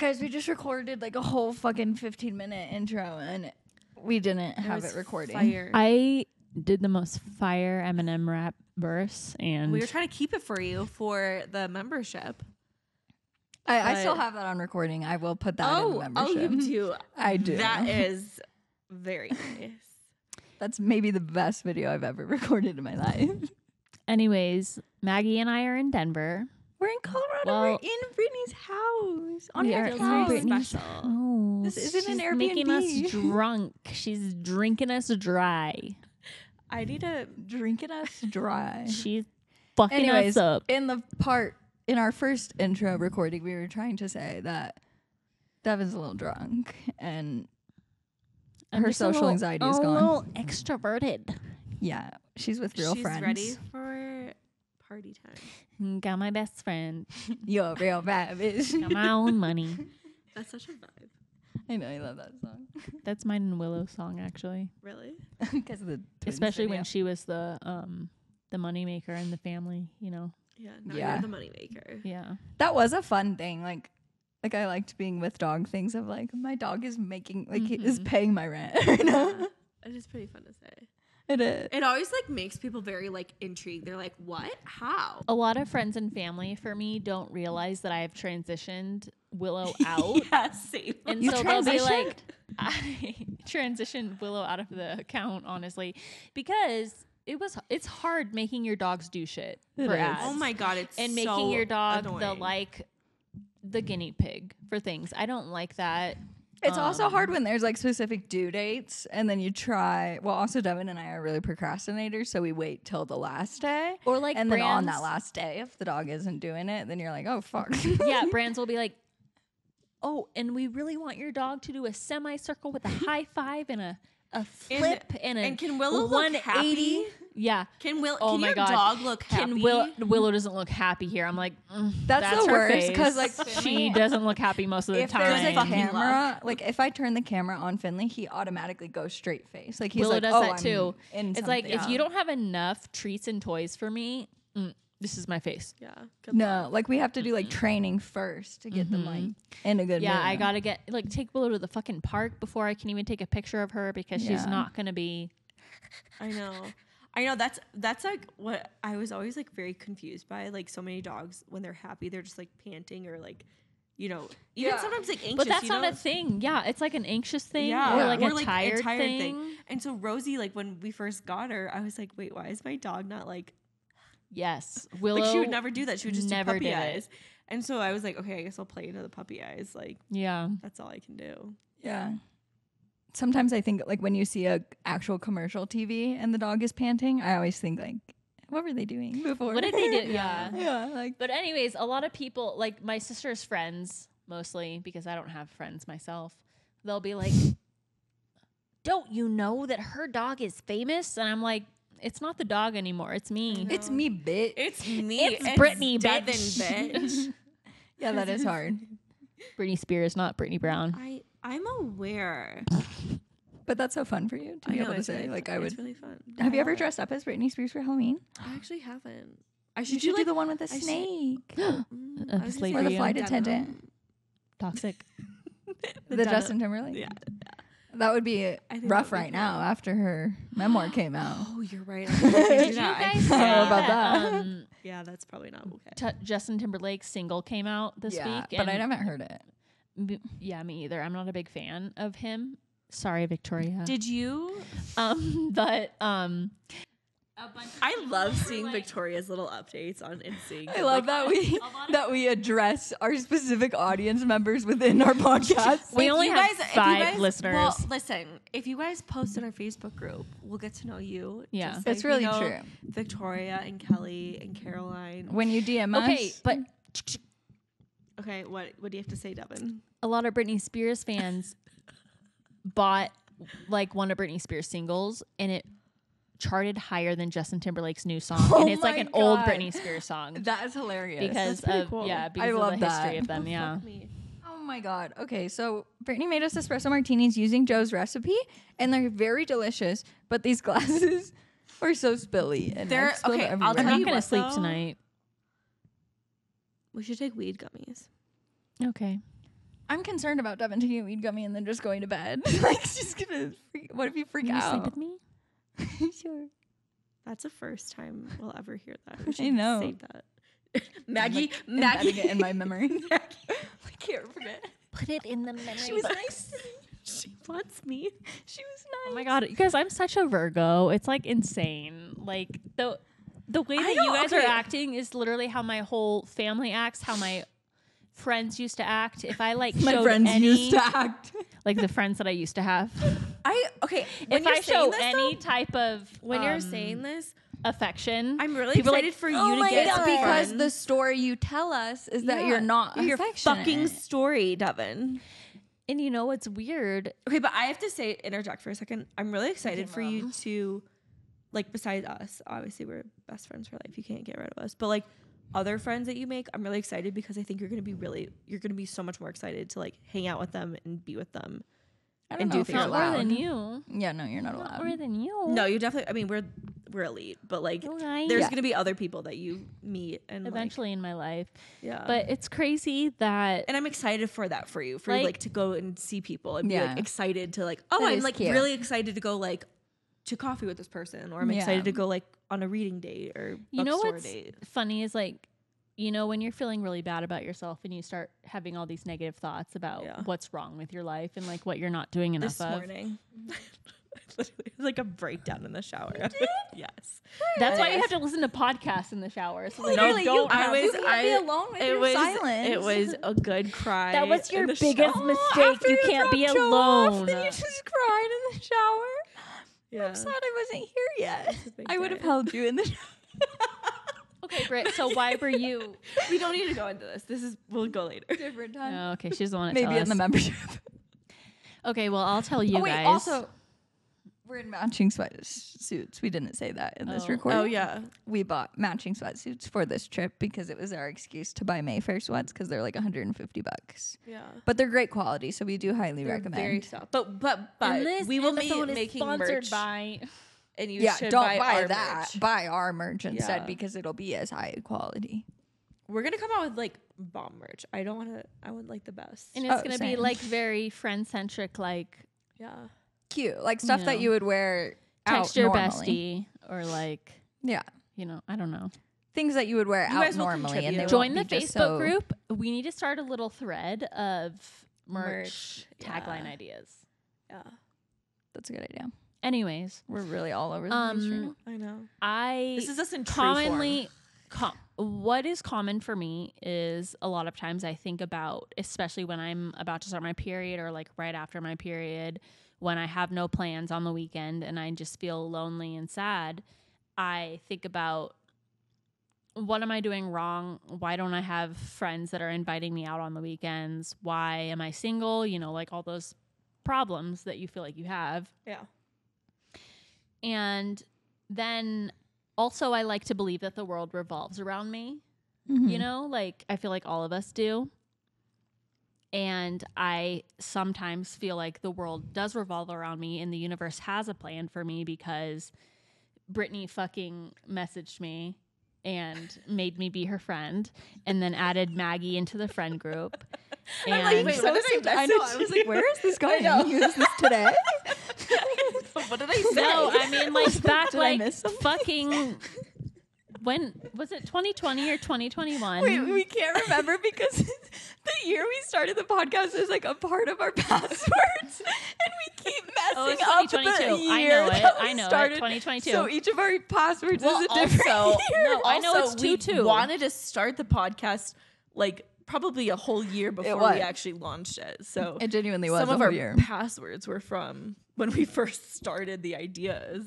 Guys, we just recorded like a whole fucking 15-minute intro and we didn't have it recording. Fire. I did the most fire Eminem rap verse, and We were trying to keep it for you for the membership. I still have that on recording. I will put that in the membership. Oh, you do. I do. That is very nice. That's maybe the best video I've ever recorded in my life. anyways, Maggie and I are in Denver. We're in Colorado. Well, we're in Brittany's house. On we her are Feels in couch. very Brittany's special. house. This isn't an She's Airbnb. making us drunk. She's drinking us dry. I need to. Drinking us dry. She's fucking Anyways, us up. in our first intro recording, we were trying to say that Devin's a little drunk and I'm her just a social little- anxiety is a gone. little extroverted. Yeah, she's with real She's friends. ready for party time. Got my best friend. You're real bad, bitch. Got my own money. That's such a vibe. I know, I love that song. That's mine and Willow's song, actually. Really? Because of the twins Especially video. when she was the money maker in the family, you know. Yeah. Now Yeah. you're the moneymaker. Yeah. That was a fun thing. Like I liked being with dog things of like my dog is making he is paying my rent. You know? It is pretty fun to say. It is. It always like makes people very like intrigued. They're like, "What? How?" A lot of friends and family for me don't realize that I have transitioned Willow out. Yeah, same. And You so they'll be transitioned? like, I transitioned Willow out of the account, honestly, because it's hard making your dogs do shit It for is. ads. Oh my god, it's And so making your dog annoying. the guinea pig for things. I don't like that. It's also hard when there's like specific due dates and then you try. Well, also Devin and I are really procrastinators, so we wait till the last day. Or like And then on that brands- last day, if the dog isn't doing it, then you're like, oh fuck. Yeah, brands will be like, oh, and we really want your dog to do a semicircle with a high five and a flip and can Willow look 180. happy? Yeah. Can my your God. dog look happy? Willow doesn't look happy here. I'm like, That's the her worst, face. 'cause, like, she doesn't look happy most of the If time. there's a Fucking camera, like if I turn the camera on Finley, he automatically goes straight face. Like he's Willow like, does oh, that I'm too. in It's like something. if you don't have enough treats and toys for me, this is my face. Yeah. Good luck. No, like we have to do like training first to get them like in a good Yeah, mood. I gotta take Willow to the fucking park before I can even take a picture of her because she's Yeah. not gonna be. I know. That's like what I was always like very confused by. Like so many dogs when they're happy, they're just like panting or like, you know, even Yeah. sometimes like anxious. But that's you not know? a thing. Yeah, it's like an anxious thing Yeah. or like Or, a like, a tired, tired thing. thing. And so Rosie, like when we first got her, I was like, wait, why is my dog not like Yes, Willow. like she would never do that. She would just never do puppy did it. eyes. And so I was like, okay, I guess I'll play into the puppy eyes. Like Yeah. that's all I can do. Yeah. Sometimes I think like when you see a actual commercial TV and the dog is panting, I always think like, what were they doing before? What did they do? Yeah. Yeah, like But anyways, a lot of people, like my sister's friends, mostly because I don't have friends myself, they'll be like, "Don't you know that her dog is famous?" And I'm like, "It's not the dog anymore. It's me." it's me, bitch. It's me. It's Brittany, Devin, bitch. bitch. Yeah, that is hard. Britney Spears, not Brittany Brown. I'm aware. But that's so fun for you to I be know, able to it's say. really Like fun. I would. It's really fun. Have you ever dressed up as Britney Spears for Halloween? I actually haven't. I You should should do like the one with the I should- snake. A I was slave Or the for you. flight denim. attendant. Toxic. The denim. Justin Timberlake. Yeah. That would be think rough that would be right now after her memoir came out. Oh, you're right. I can't do Did you that. guys see How about that? Yeah, that's probably not okay. Justin Timberlake's single came out this Yeah, week. but I and haven't heard it. yeah, me either. I'm not a big fan of him. Sorry, Victoria. Did you? But I love seeing Victoria's little updates on Instinct. I love that we address our specific audience members within our podcast. we only have if 5 listeners. Well, listen, if you guys post in our Facebook group, we'll get to know you. Yeah. just That's like we really know true. Victoria and Kelly and Caroline. When you DM us, Okay, but Okay, what do you have to say, Devin? a lot of Britney Spears fans bought like one of Britney Spears singles and it charted higher than Justin Timberlake's new song. Oh And it's like my an old God. Britney Spears song. that is hilarious. Because pretty of cool. because I of love the that. history of them, yeah. Fuck me. Oh my God. Okay, so Brittany made us espresso martinis using Joe's recipe, and they're very delicious. But these glasses are so spilly, and They're- I've spilled okay, it I'll everywhere. I'm tell not you gonna what, sleep though. tonight. We should take weed gummies. Okay. I'm concerned about Devin taking a weed gummy and then just going to bed. Like, just gonna what if you freak Will you out? sleep with me? Sure. That's the first time we'll ever hear that. We I should know. save that. Maggie, Embedding it in my memory. I can't forget. Put it in the memory. She was nice to me. She wants me. She was nice. Oh my god, you guys! I'm such a Virgo. It's like insane. Like the way that you guys are acting is literally how my whole family acts. How my friends used to act. If I like My showed friends any, used to act. like the friends that I used to have. When If you're I saying show this, any though, type of when you're saying this, affection, I'm really people excited for you to my get God. some Because friends. the story you tell us is that you're not your affectionate. fucking story, Devin. and you know what's weird? Okay, but I have to say, interject for a second. I'm really excited for you to, like, besides us, obviously we're best friends for life. You can't get rid of us. But like other friends that you make, I'm really excited because I think you're gonna be so much more excited to like hang out with them and be with them. I don't and know do if things you're Not more allowed. than you. Yeah, no, you're not Not allowed. more than you. No, you definitely. I mean, we're elite, but like Okay. there's Yeah. gonna be other people that you meet and Eventually in my life, yeah. but it's crazy that And I'm excited for that for you, for Like- like to go and see people and be Yeah. like excited to like, oh, That I'm is like cute. really excited to go like to coffee with this person, or I'm Yeah. excited to go like on a reading date or you know bookstore what's date. funny is like, you know, when you're feeling really bad about yourself and you start having all these negative thoughts about Yeah. what's wrong with your life and like what you're not doing enough This of. morning, literally, it was like a breakdown in the shower. Yes, That's why you have to listen to podcasts in the shower. So like, Literally, you don't I have- was- you can't be alone with it your was silence. it was a good cry. That was your in the biggest shower. mistake. After You can't be dropped Joe off, alone. then you just cried in the shower. Yeah. I'm sad I wasn't here yet. a big I would have day. held you in the shower. Okay, Britt. So why were you? We don't need to go into this. We'll go later. Different time. Oh, okay, she's the one. To Maybe tell in us. the membership. Okay, well, I'll tell you Oh wait, guys. also, we're in matching sweatsuits. We didn't say that in this Oh. recording. Oh yeah. We bought matching sweatsuits for this trip because it was our excuse to buy Mayfair sweats because they're like $150. Yeah. But they're great quality, so we do highly They're recommend. very soft. But And this we will be episode is making sponsored merch, by. and you Yeah, should don't buy, buy our that. merch. Buy our merch instead Yeah. because it'll be as high quality. We're gonna come out with like bomb merch. I don't want to. I would like the best. And it's Oh, gonna be same. like very friend centric, like yeah. Cute, like stuff that know. you would wear text out your normally. bestie or like, Yeah, you know, I don't know. things that you would wear You out guys will normally, and they contribute. Join the won't be just Facebook so- group. We need to start a little thread of Merch, merch, tagline yeah. ideas. Yeah. That's a good idea. Anyways, We're really all over the place right now. I know. I This is us in true commonly what is common for me is a lot of times I think about, especially when I'm about to start my period or like right after my period, when I have no plans on the weekend and I just feel lonely and sad, I think about, what am I doing wrong? Why don't I have friends that are inviting me out on the weekends? Why am I single? You know, like all those problems that you feel like you have. Yeah. And then also I like to believe that the world revolves around me. Mm-hmm. You know, like I feel like all of us do. And I sometimes feel like the world does revolve around me and the universe has a plan for me because Brittany fucking messaged me and made me be her friend and then added Maggie into the friend group. And I'm like, wait, what did I I know. I message was you? like, where is this going? know. Is this today? What did I say? no, I mean like back Did I like miss something? fucking when was it 2020 or 2021? We can't remember because the year we started the podcast is like a part of our passwords, and we keep Oh, messing it's up the 2022. I year know it. that we I know it. started. 2022. So each of our passwords Well, is a different also, year. No, I know also, it's we 2-2. wanted to start the podcast like probably a whole year before was. we actually launched it. So It genuinely was some a of whole our year. passwords were from when we first started the ideas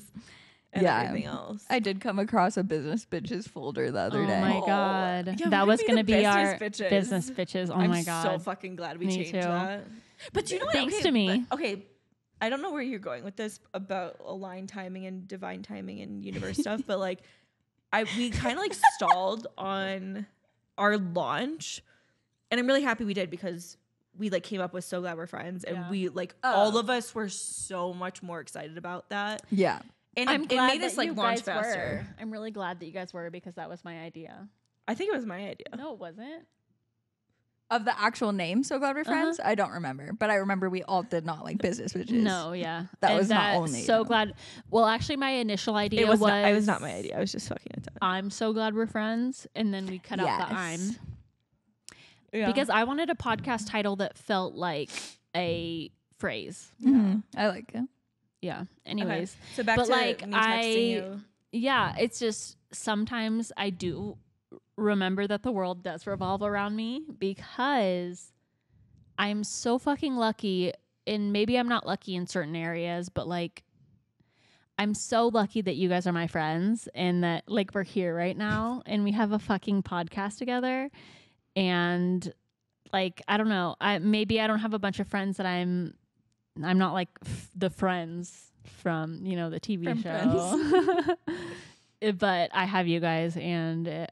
and Yeah. everything else. I did come across a business bitches folder the other Oh day. my Oh. god. Yeah, that we're was gonna going to be the be our business bitches. business bitches. Oh I'm my god. so fucking glad we Me changed too. that. But you know what? Thanks Okay, to me. but- okay, I don't know where you're going with this about align timing and divine timing and universe stuff, but like we kind of like stalled on our launch, and I'm really happy we did because we like came up with So Glad We're Friends, and Yeah. we like Oh. all of us were so much more excited about that, Yeah. and I'm it glad made that us like you launch guys faster. were. I'm really glad that you guys were because that was my idea. I think it was my idea. No, it wasn't. of the actual name So Glad We're Friends, I don't remember. But I remember we all did not like business bitches. No, yeah. That And was not only So you. Glad. Well, actually, my initial idea It was not my idea. I was just fucking it up. I'm so glad we're friends. And then we cut out the I'm. Yeah. Because I wanted a podcast title that felt like a phrase. I like it. Yeah. Anyways. Okay. So back But to like me texting you. Yeah, it's just sometimes I do remember that the world does revolve around me because I'm so fucking lucky, and maybe I'm not lucky in certain areas, but like I'm so lucky that you guys are my friends and that like we're here right now and we have a fucking podcast together. And like I don't know, maybe I don't have a bunch of friends that I'm not like the friends from, you know, the TV show. But I have you guys, and it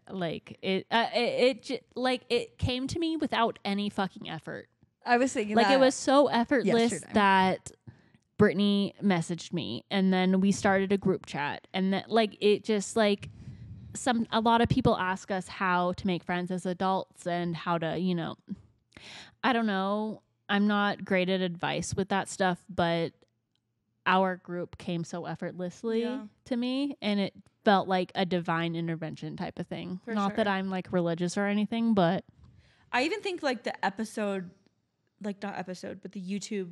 came to me without any fucking effort. I was thinking like that it was so effortless yesterday. that Brittany messaged me, and then we started a group chat, and that like it just like a lot of people ask us how to make friends as adults and how to, you know, I don't know. I'm not great at advice with that stuff, but our group came so effortlessly to me, and it felt like a divine intervention type of thing. For not sure. that I'm like religious or anything, but I even think like the episode, like not episode, but the YouTube,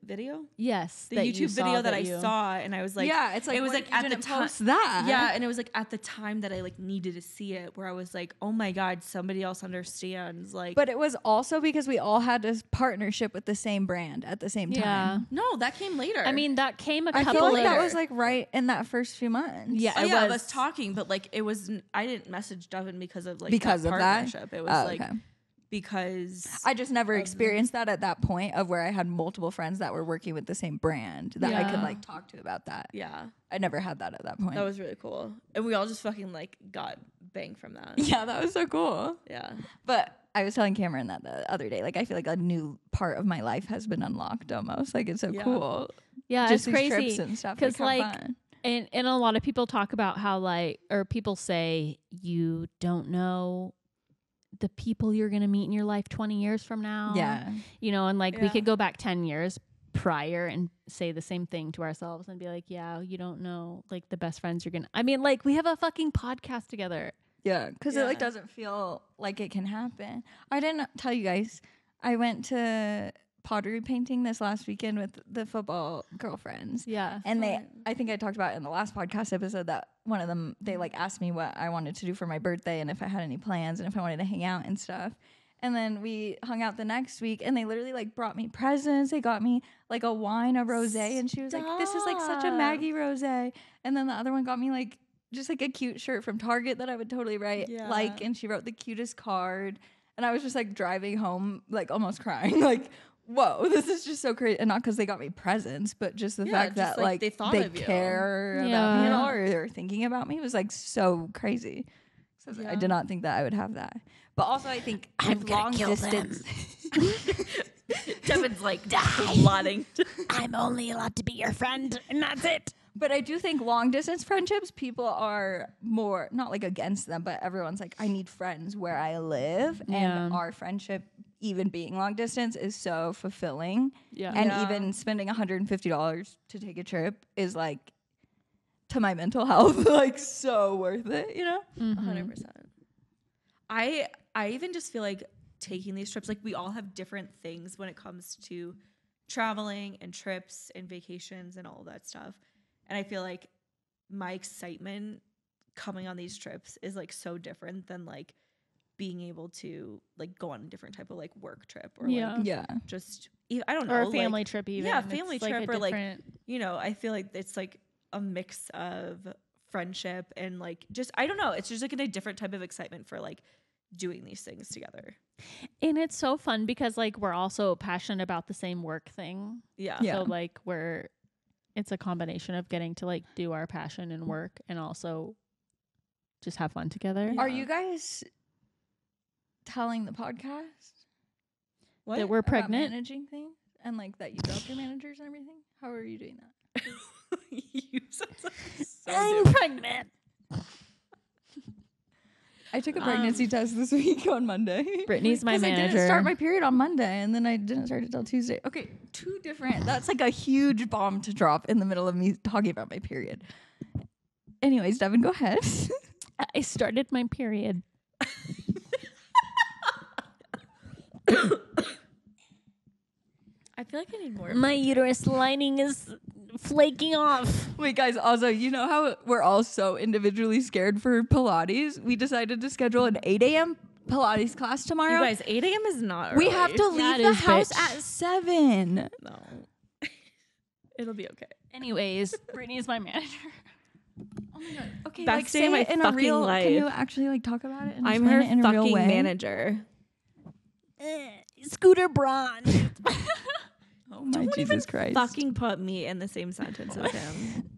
video? yes, The that YouTube you saw video that I you- saw, and I was like, yeah, it's like it was when like you at the didn't time. post that. Yeah, and it was like at the time that I like needed to see it, where I was like, oh my god, somebody else understands. Like, But it was also because we all had this partnership with the same brand at the same time. Yeah. no, that came later. I mean, that came a I couple feel like later. that was like right in that first few months. Yeah, oh, it yeah, was. us talking, but like it was. I didn't message Devin because of like Because that of that? partnership. It was Oh, like okay. because I just never experienced that at that point of where I had multiple friends that were working with the same brand that I could Yeah. like talk to about that. yeah, I never had that at that point. that was really cool, and we all just fucking like got banged from that. yeah, that was so cool. Yeah, But I was telling Cameron that the other day. Like I feel like a new part of my life has been unlocked almost. Like it's so Yeah. cool. yeah, Just it's these crazy trips and stuff. because How like fun. and a lot of people talk about how like, or people say you don't know the people you're going to meet in your life 20 years from now. Yeah. You know, and like we Yeah. could go back 10 years prior and say the same thing to ourselves and be like, yeah, you don't know like the best friends you're going to, I mean, like we have a fucking podcast together. Yeah, because it like Yeah. doesn't feel like it can happen. I didn't tell you guys. I went to pottery painting this last weekend with the football girlfriends. Yeah. And I think I talked about in the last podcast episode that one of them, they like asked me what I wanted to do for my birthday and if I had any plans and if I wanted to hang out and stuff. And then we hung out the next week and they literally like brought me presents. They got me like a wine, a rosé, and she was like, this is like such a Stop. Maggie rosé. And then the other one got me like just like a cute shirt from Target that I would totally write Yeah. like, and she wrote the cutest card. And I was just like driving home, like almost crying, like, whoa, this is just so crazy. And not because they got me presents, but just the Yeah, fact just, that like, like they thought they of you. care about Yeah. me at all, or they're thinking about me was like so crazy. So I Yeah. did not think that I would have that. But also I think I'm with gonna long kill them. distance. Devin's like plotting. I'm only allowed to be your friend and that's it. But I do think long distance friendships, people are more not like against them, but everyone's like, I need friends where I live. Yeah. And our friendship, even being long distance, is so fulfilling. Yeah. And Yeah. even spending $150 to take a trip is like to my mental health, like so worth it, you know? 100%. I even just feel like taking these trips, like we all have different things when it comes to traveling and trips and vacations and all of that stuff. And I feel like my excitement coming on these trips is like so different than like being able to like go on a different type of like work trip or Yeah. like Yeah. just I don't know, Or a family like, trip even. yeah, It's family like trip a or like different- you know, I feel like it's like a mix of friendship and like just I don't know, it's just like a different type of excitement for like doing these things together. And it's so fun because like we're also passionate about the same work thing. Yeah. Yeah. So like it's a combination of getting to like do our passion and work and also just have fun together. Yeah. Are you guys telling the podcast What? That we're about pregnant. managing things and like that you dropped your managers and everything? How are you doing that? You sound so I'm different. pregnant. I I took a pregnancy test this week on Monday. Brittany's my manager. I didn't start my period on Monday, and then I didn't start it till Tuesday. Okay, two different. That's like a huge bomb to drop in the middle of me talking about my period. Anyways, Devin, go ahead. I started my period. I feel like I need more. My uterus lining is flaking off. Wait, guys, also, you know how we're all so individually scared for Pilates? We decided to schedule an 8 a.m. Pilates class tomorrow. You guys, 8 a.m. is not early. We have to leave the house at 7. No. It'll be okay. Anyways, Brittany's my manager. Oh my god. Okay, Best like day say of my it in a fucking real. life. Can you actually like talk about it? And I'm explain her it in a real fucking way? manager. Scooter Braun. Oh my Jesus Christ! Fucking put me in the same sentence as him.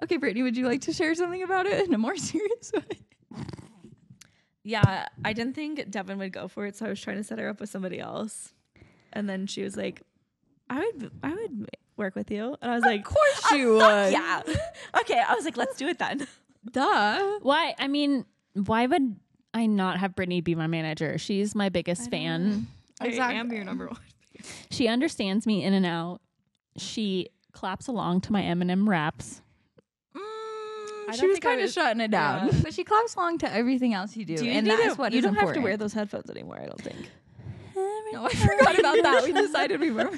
Okay, Brittany, would you like to share something about it in a more serious way? Yeah, I didn't think Devin would go for it, so I was trying to set her up with somebody else. And then she was like, I would work with you. And I was like, Of course you would. yeah. Okay, I was like, let's do it then. Duh. Why? I mean, why would I not have Brittany be my manager? She's my biggest fan. Exactly. I am your number one. She understands me in and out. She claps along to my Eminem raps. She was kind of shutting it down, but she claps along to everything else you do, and that is what you is don't important. have to wear those headphones anymore. I don't think. No, I forgot about that. We decided we were.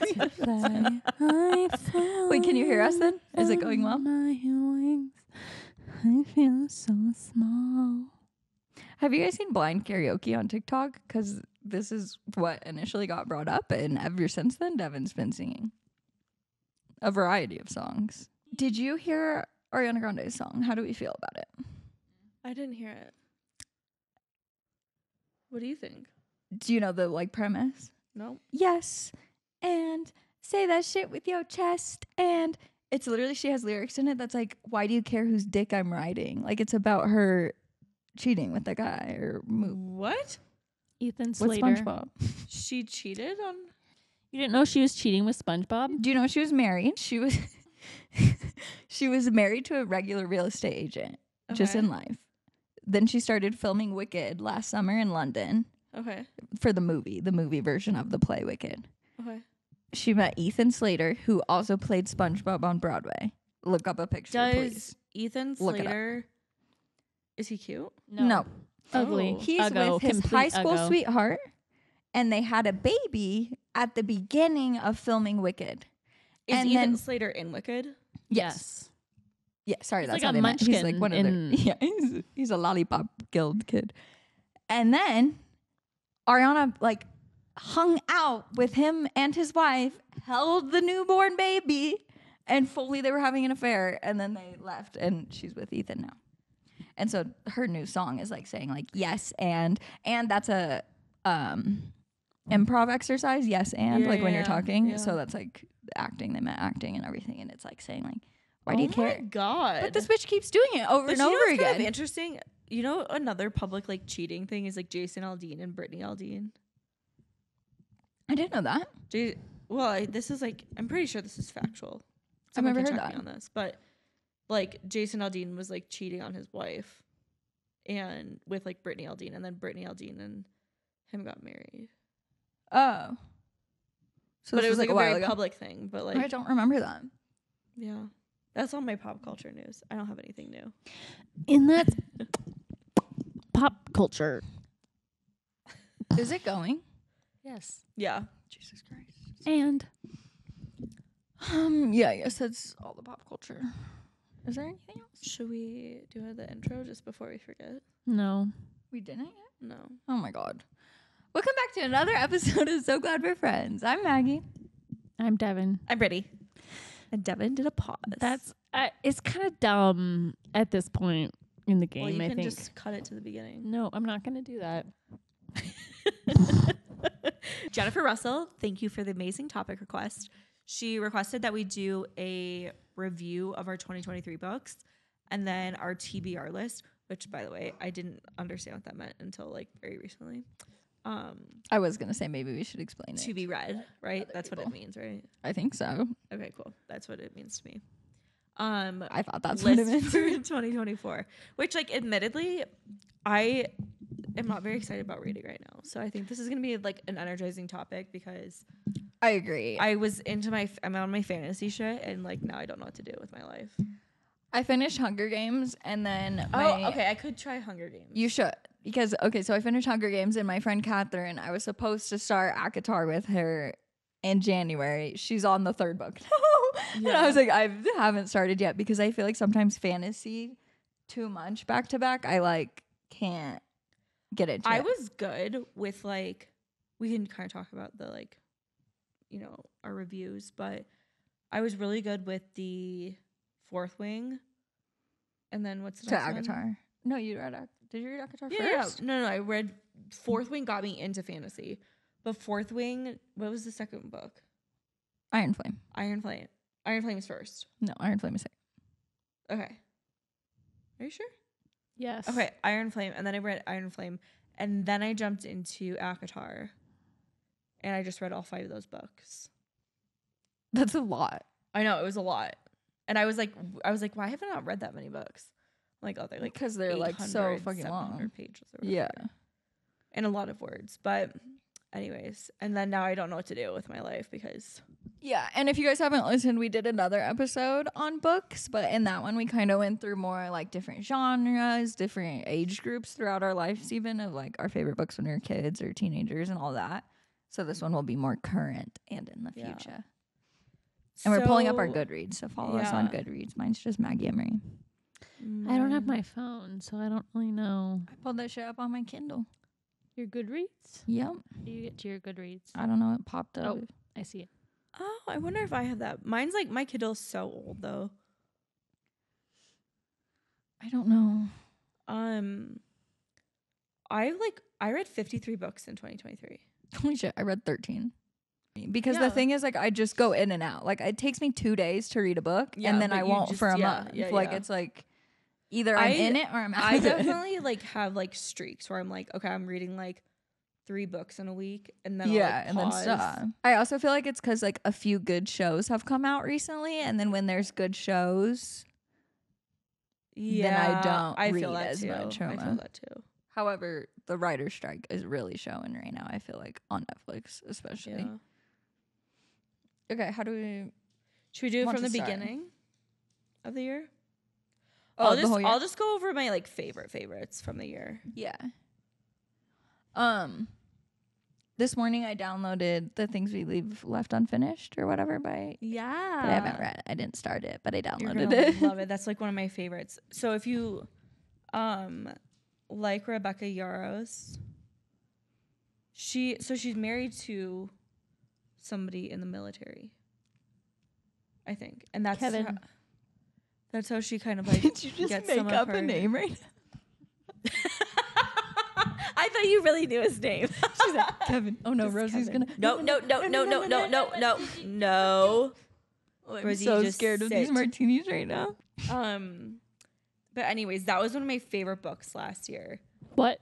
Wait, can you hear us then? Is it going well? My wings, I feel so small. Have you guys seen blind karaoke on TikTok? Because this is what initially got brought up, and ever since then, Devin's been singing a variety of songs. Did you hear Ariana Grande's song? How do we feel about it? I didn't hear it. What do you think? Do you know the like premise? No. Yes, and say that shit with your chest, and it's literally, she has lyrics in it that's like, why do you care whose dick I'm riding? Like, it's about her cheating with the guy or What? Ethan with Slater. SpongeBob. She cheated on? You didn't know she was cheating with SpongeBob? Do you know she was married? She was she was married to a regular real estate agent just in life. Then she started filming Wicked last summer in London. Okay. For the movie version of the play Wicked. Okay. She met Ethan Slater, who also played SpongeBob on Broadway. Look up a picture, please. Ethan Look it up. Slater, is he cute? No. Ugly. Oh. He's Uggo. with his Complete high school uggo. sweetheart, and they had a baby at the beginning of filming Wicked. Is And Ethan then- Slater in Wicked? Yes. Yeah, sorry, He's that's like how a they met. He's like munchkin one of in- the he's a lollipop guild kid. And then Ariana like hung out with him and his wife, held the newborn baby, and fully they were having an affair, and then they left, and she's with Ethan now. And so her new song is like saying like yes and that's a improv exercise, yes and like when you're talking. yeah. So that's like acting, they meant acting and everything, and it's like saying like, why do you Oh care? my God. But this bitch keeps doing it over But and you know over what's again. kind of interesting. You know, another public like cheating thing is like Jason Aldean and Brittany Aldean. I didn't know that. This is like, I'm pretty sure this is factual. I've Someone never can heard check me that. on this, but like Jason Aldean was like cheating on his wife, and with like Brittany Aldean, and then Brittany Aldean and him got married. Oh. So But this it was like a while very ago. public thing. But I like, don't remember that. yeah, that's all my pop culture news. I don't have anything new. In that pop culture. Is it going? Yes. Yeah. Jesus Christ. And Yeah, I guess that's all the pop culture. Is there anything else? Should we do the intro just before we forget? no. We didn't yet? No. Oh my god. Welcome back to another episode of So Glad We're Friends. I'm Maggie. I'm Devin. I'm Brittany. And Devin did a pause. That's it's kind of dumb at this point in the game. well, you I can think. just cut it to the beginning. No, I'm not going to do that. Jennifer Russell, thank you for the amazing topic request. She requested that we do a review of our 2023 books and then our TBR list, which, by the way, I didn't understand what that meant until like very recently. I was going to say maybe we should explain it. To be read, right? Other That's what people. it means, right? I think so. Okay, cool. That's what it means to me. I thought that's what it list meant. for 2024, which like admittedly I am not very excited about reading right now. So I think this is going to be like an energizing topic because I agree. I'm on my fantasy shit and like now I don't know what to do with my life. I finished Hunger Games and then okay, I could try Hunger Games. You should. Because, okay, so I finished Hunger Games and my friend Catherine, I was supposed to start ACOTAR with her in January. She's on the 3rd book now. And I was like, I haven't started yet because I feel like sometimes fantasy too much back to back. I like can't get into it. I was good with like, we can kind of talk about the like, you know, our reviews, but I was really good with the Fourth Wing. And then what's the next one? ACOTAR. No, you read Did you read ACOTAR first? Yeah. No, I read Fourth Wing got me into fantasy. But Fourth Wing, what was the second book? Iron Flame. Iron Flame. Iron Flame is first. No, Iron Flame is second. Okay. Are you sure? Yes. Okay, Iron Flame. And then I read Iron Flame. And then I jumped into ACOTAR. And I just read all 5 of those books. That's a lot. I know, it was a lot. And I was like, why have I not read that many books? Like, oh, they're like because they're like so fucking long. Pages or whatever. Yeah. And a lot of words. But anyways, and then now I don't know what to do with my life because Yeah, and if you guys haven't listened, we did another episode on books, but in that one we kind of went through more like different genres, different age groups throughout our lives, even of like our favorite books when we were kids or teenagers and all that. So this one will be more current and in the future. And we're pulling up our Goodreads, so follow us on Goodreads. Mine's just Maggie Emery. I don't have my phone, so I don't really know. I pulled that shit up on my Kindle. Your Goodreads? Yep. How do you get to your Goodreads? I don't know. It popped up. Oh, I see it. Oh, I wonder if I have that. Mine's like my Kindle's so old though. I don't know. I read 53 books in 2023. Holy shit, I read 13. Because the thing is, like, I just go in and out. Like, it takes me 2 days to read a book, and then I won't for a month. Like, it's like either I'm in it or I'm out. I of it. definitely like have like streaks where I'm like, okay, I'm reading like 3 books in a week, and then I'll, like, and then pause. stop. I also feel like it's because like a few good shows have come out recently, and then when there's good shows, then I don't read feel that as too. much. I feel that too. However, the writer's strike is really showing right now. I feel like on Netflix, especially. Yeah. Okay, how do we? Should we do it want from the to start? beginning of the year? Oh, the whole year? I'll just go over my like favorites from the year. Yeah. This morning I downloaded The Things We Leave Left Unfinished or whatever by. Yeah. But I haven't read it. I didn't start it, but I You're downloaded gonna it. love it. That's like one of my favorites. So if you, like Rebecca Yarros, she's married to somebody in the military, I think, and that's Kevin. That's how she kind of like. Did you just gets make some of up her, a name right now? I thought you really knew his name. She's like, Kevin. Oh no, Just Rosie's Kevin. gonna. No. Oh, I'm Rosie, so just scared of these sit. martinis right now. But anyways, that was one of my favorite books last year. What?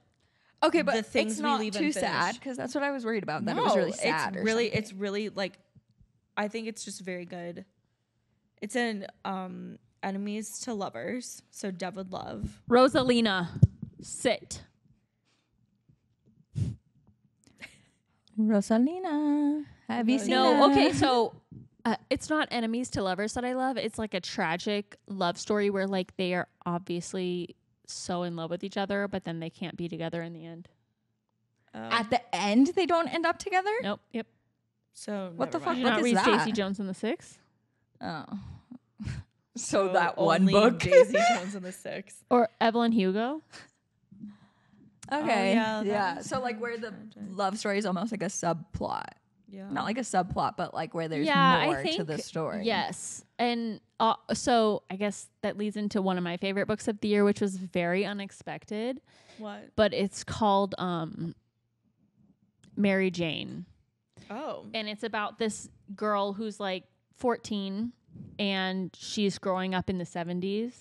Okay, but The Things it's We not Leave too Unfinished. sad because that's what I was worried about. That it was really sad. It's really like, I think it's just very good. It's an enemies to lovers, so Dev would love. Rosalina, sit. Rosalina, have you seen? No, okay, so it's not enemies to lovers that I love. It's like a tragic love story where like they are obviously so in love with each other, but then they can't be together in the end. At the end, they don't end up together. Nope. Yep. So What the never fuck? Did you mind. not is read that? Stacey Jones and the Six? Oh, so that one only book. Daisy Jones and the Six. Or Evelyn Hugo? Okay, yeah, that yeah. was So like where the love story is almost like a subplot, Yeah. not like a subplot, but like where there's Yeah, more I to think, the story. Yes. And so I guess that leads into one of my favorite books of the year, which was very unexpected, What? but it's called Mary Jane. Oh. And it's about this girl who's like 14 and she's growing up in the 70s.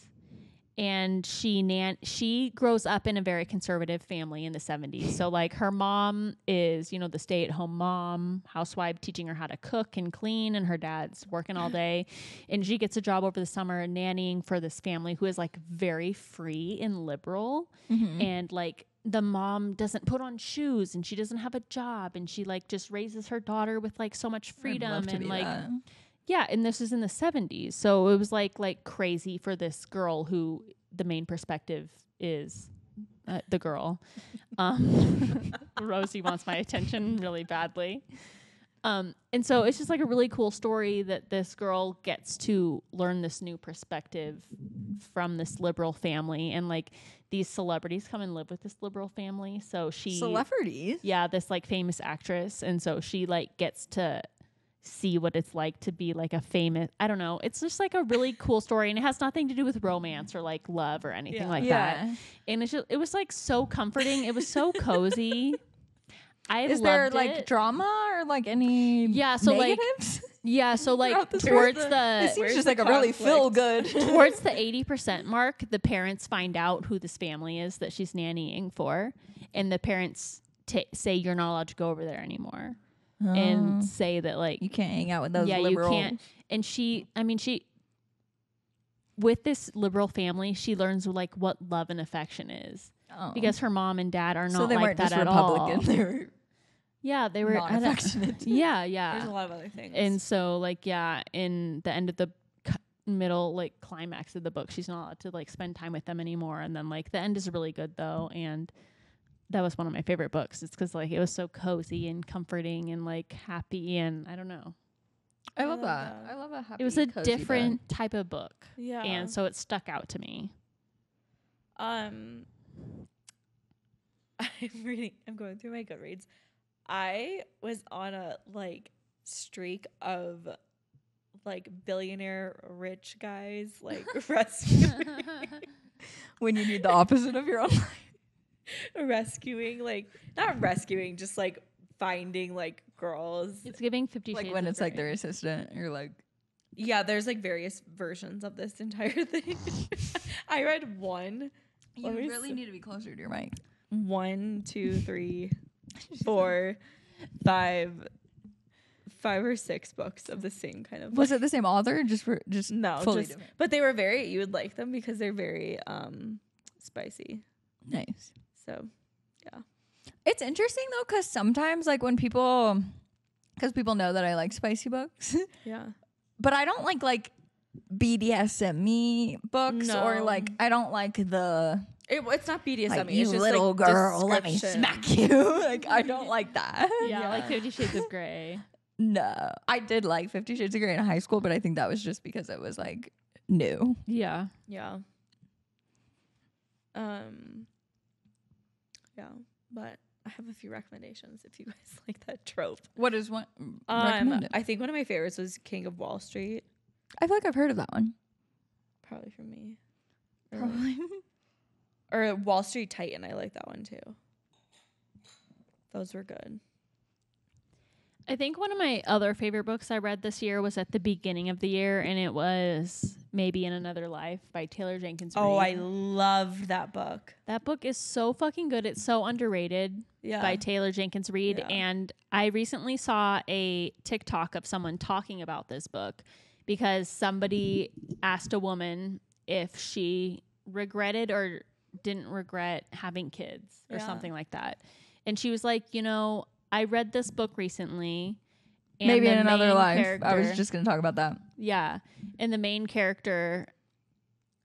and she grows up in a very conservative family in the 70s. So like her mom is, you know, the stay-at-home mom, housewife, teaching her how to cook and clean, and her dad's working all day. And she gets a job over the summer nannying for this family who is like very free and liberal. And like the mom doesn't put on shoes and she doesn't have a job, and she like just raises her daughter with like so much freedom and like that. Yeah, and this is in the 70s. So it was like crazy for this girl who the main perspective is the girl. Rosie wants my attention really badly. And so it's just like a really cool story that this girl gets to learn this new perspective from this liberal family, and like these celebrities come and live with this liberal family. So Celebrities? Yeah, this like famous actress. And so she like gets to see what it's like to be like a famous, I don't know. It's just like a really cool story, and it has nothing to do with romance or like love or anything like that. And it was like so comforting. It was so cozy. Is there like drama or like any negatives? So like towards it seems just like a really feel good. Towards the 80% mark, the parents find out who this family is that she's nannying for, and the parents say you're not allowed to go over there anymore. And say that like you can't hang out with those liberals. You can't. And she with this liberal family, she learns like what love and affection is, because her mom and dad are not like that at all. They were non-affectionate. Yeah. There's a lot of other things. And so like in the end of the middle like climax of the book, she's not allowed to like spend time with them anymore. And then like the end is really good though, and that was one of my favorite books. It's because like it was so cozy and comforting and like happy, and I don't know. I love that. I love a happy. It was a different type of book. Yeah. And so it stuck out to me. I'm going through my Goodreads. I was on a like streak of like billionaire rich guys like rescuing. When you need the opposite of your own life. Rescuing, like not rescuing, just like finding like girls. It's giving 50 like Shades when of it's Grey. like their assistant, you're like, yeah, there's like various versions of this entire thing. I read one. You really need to be closer to your mic. 1, 2, 3, 4, 5 or 6 books of the same kind of. Was it the same author? No, fully different. But they were you would like them because they're very spicy. Nice. So, yeah. It's interesting though, because sometimes like when people know that I like spicy books. Yeah. But I don't like BDSM books or like I don't like the. It's not BDSM. Like, it's you just little like girl, let me smack you. Like I don't like that. Yeah, like 50 Shades of Grey. No, I did like 50 Shades of Grey in high school, but I think that was just because it was like new. Yeah. Yeah. Yeah, but I have a few recommendations if you guys like that trope. What is one? Recommended? I think one of my favorites was King of Wall Street. I feel like I've heard of that one. Probably from me. Probably. Or Wall Street Titan. I like that one too. Those were good. I think one of my other favorite books I read this year was at the beginning of the year, and it was Maybe in Another Life by Taylor Jenkins Reid. Oh, I loved that book. That book is so fucking good. It's so underrated by Taylor Jenkins Reid. Yeah. And I recently saw a TikTok of someone talking about this book because somebody asked a woman if she regretted or didn't regret having kids or something like that. And she was like, you know, I read this book recently. And Maybe in Another Life. I was just going to talk about that. Yeah. And the main character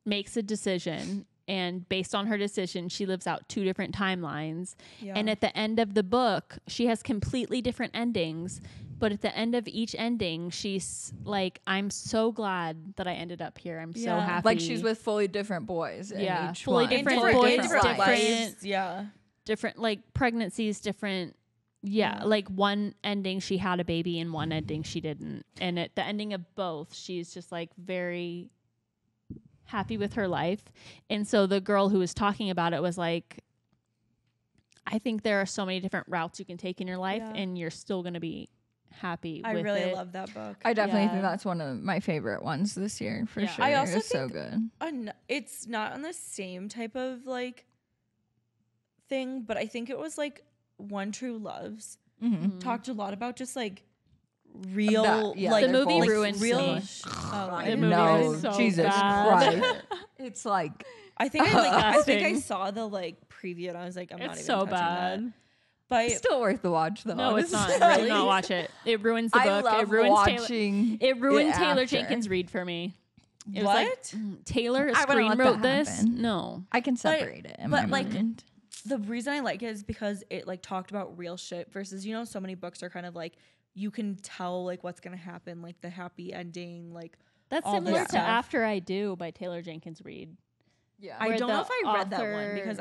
makes a decision, and based on her decision, she lives out 2 different timelines. Yeah. And at the end of the book, she has completely different endings. But at the end of each ending, she's like, I'm so glad that I ended up here. I'm so happy. Like she's with fully different boys. Yeah. In each fully one. different boys, different lives. Yeah. Different like pregnancies, different. Yeah, like one ending she had a baby and one ending she didn't. And at the ending of both, she's just like very happy with her life. And so the girl who was talking about it was like, I think there are so many different routes you can take in your life and you're still going to be happy I with really it. love that book. I definitely Yeah. think that's one of my favorite ones this year for Yeah. sure. I also It's so think good. It's not on the same type of like thing, but I think it was like One True Loves Mm-hmm. talked a lot about just like real yeah, like the movie both ruined real me. I The movie know, was so Jesus bad. Christ. It's like I think I Disgusting. saw the like preview and I was like, I'm not It's even so touching that. bad. But still worth the watch though. No, it's not. honestly. Do not watch it. It ruins the I book. love It ruins Taylor. watching. It ruined Taylor after. Jenkins Reid for me. It was what? like Taylor I wouldn't screen let wrote that this. happen. No. I can separate it in my but, like, mind. The reason I like it is because it like talked about real shit versus, you know, so many books are kind of like you can tell like what's gonna happen, like the happy ending, like That's all similar this to stuff. After I Do by Taylor Jenkins Reid. Yeah, I where don't know the if I read that one author- because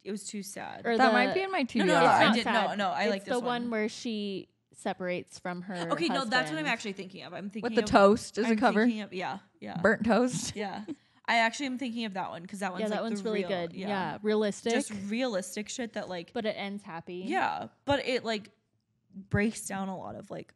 it was too sad. Or that the- might be in my TBR. no, It's I not did sad. no, I it's like this the one. one where she separates from her Okay, no, that's what I'm husband. actually thinking of. I'm thinking With the of, toast as a I'm cover, thinking of, yeah. burnt toast. Yeah. I actually am thinking of that one because that one's Yeah, like that one's the really real, good. Yeah, realistic. Just realistic shit that like but it ends happy. yeah, but it like breaks down a lot of like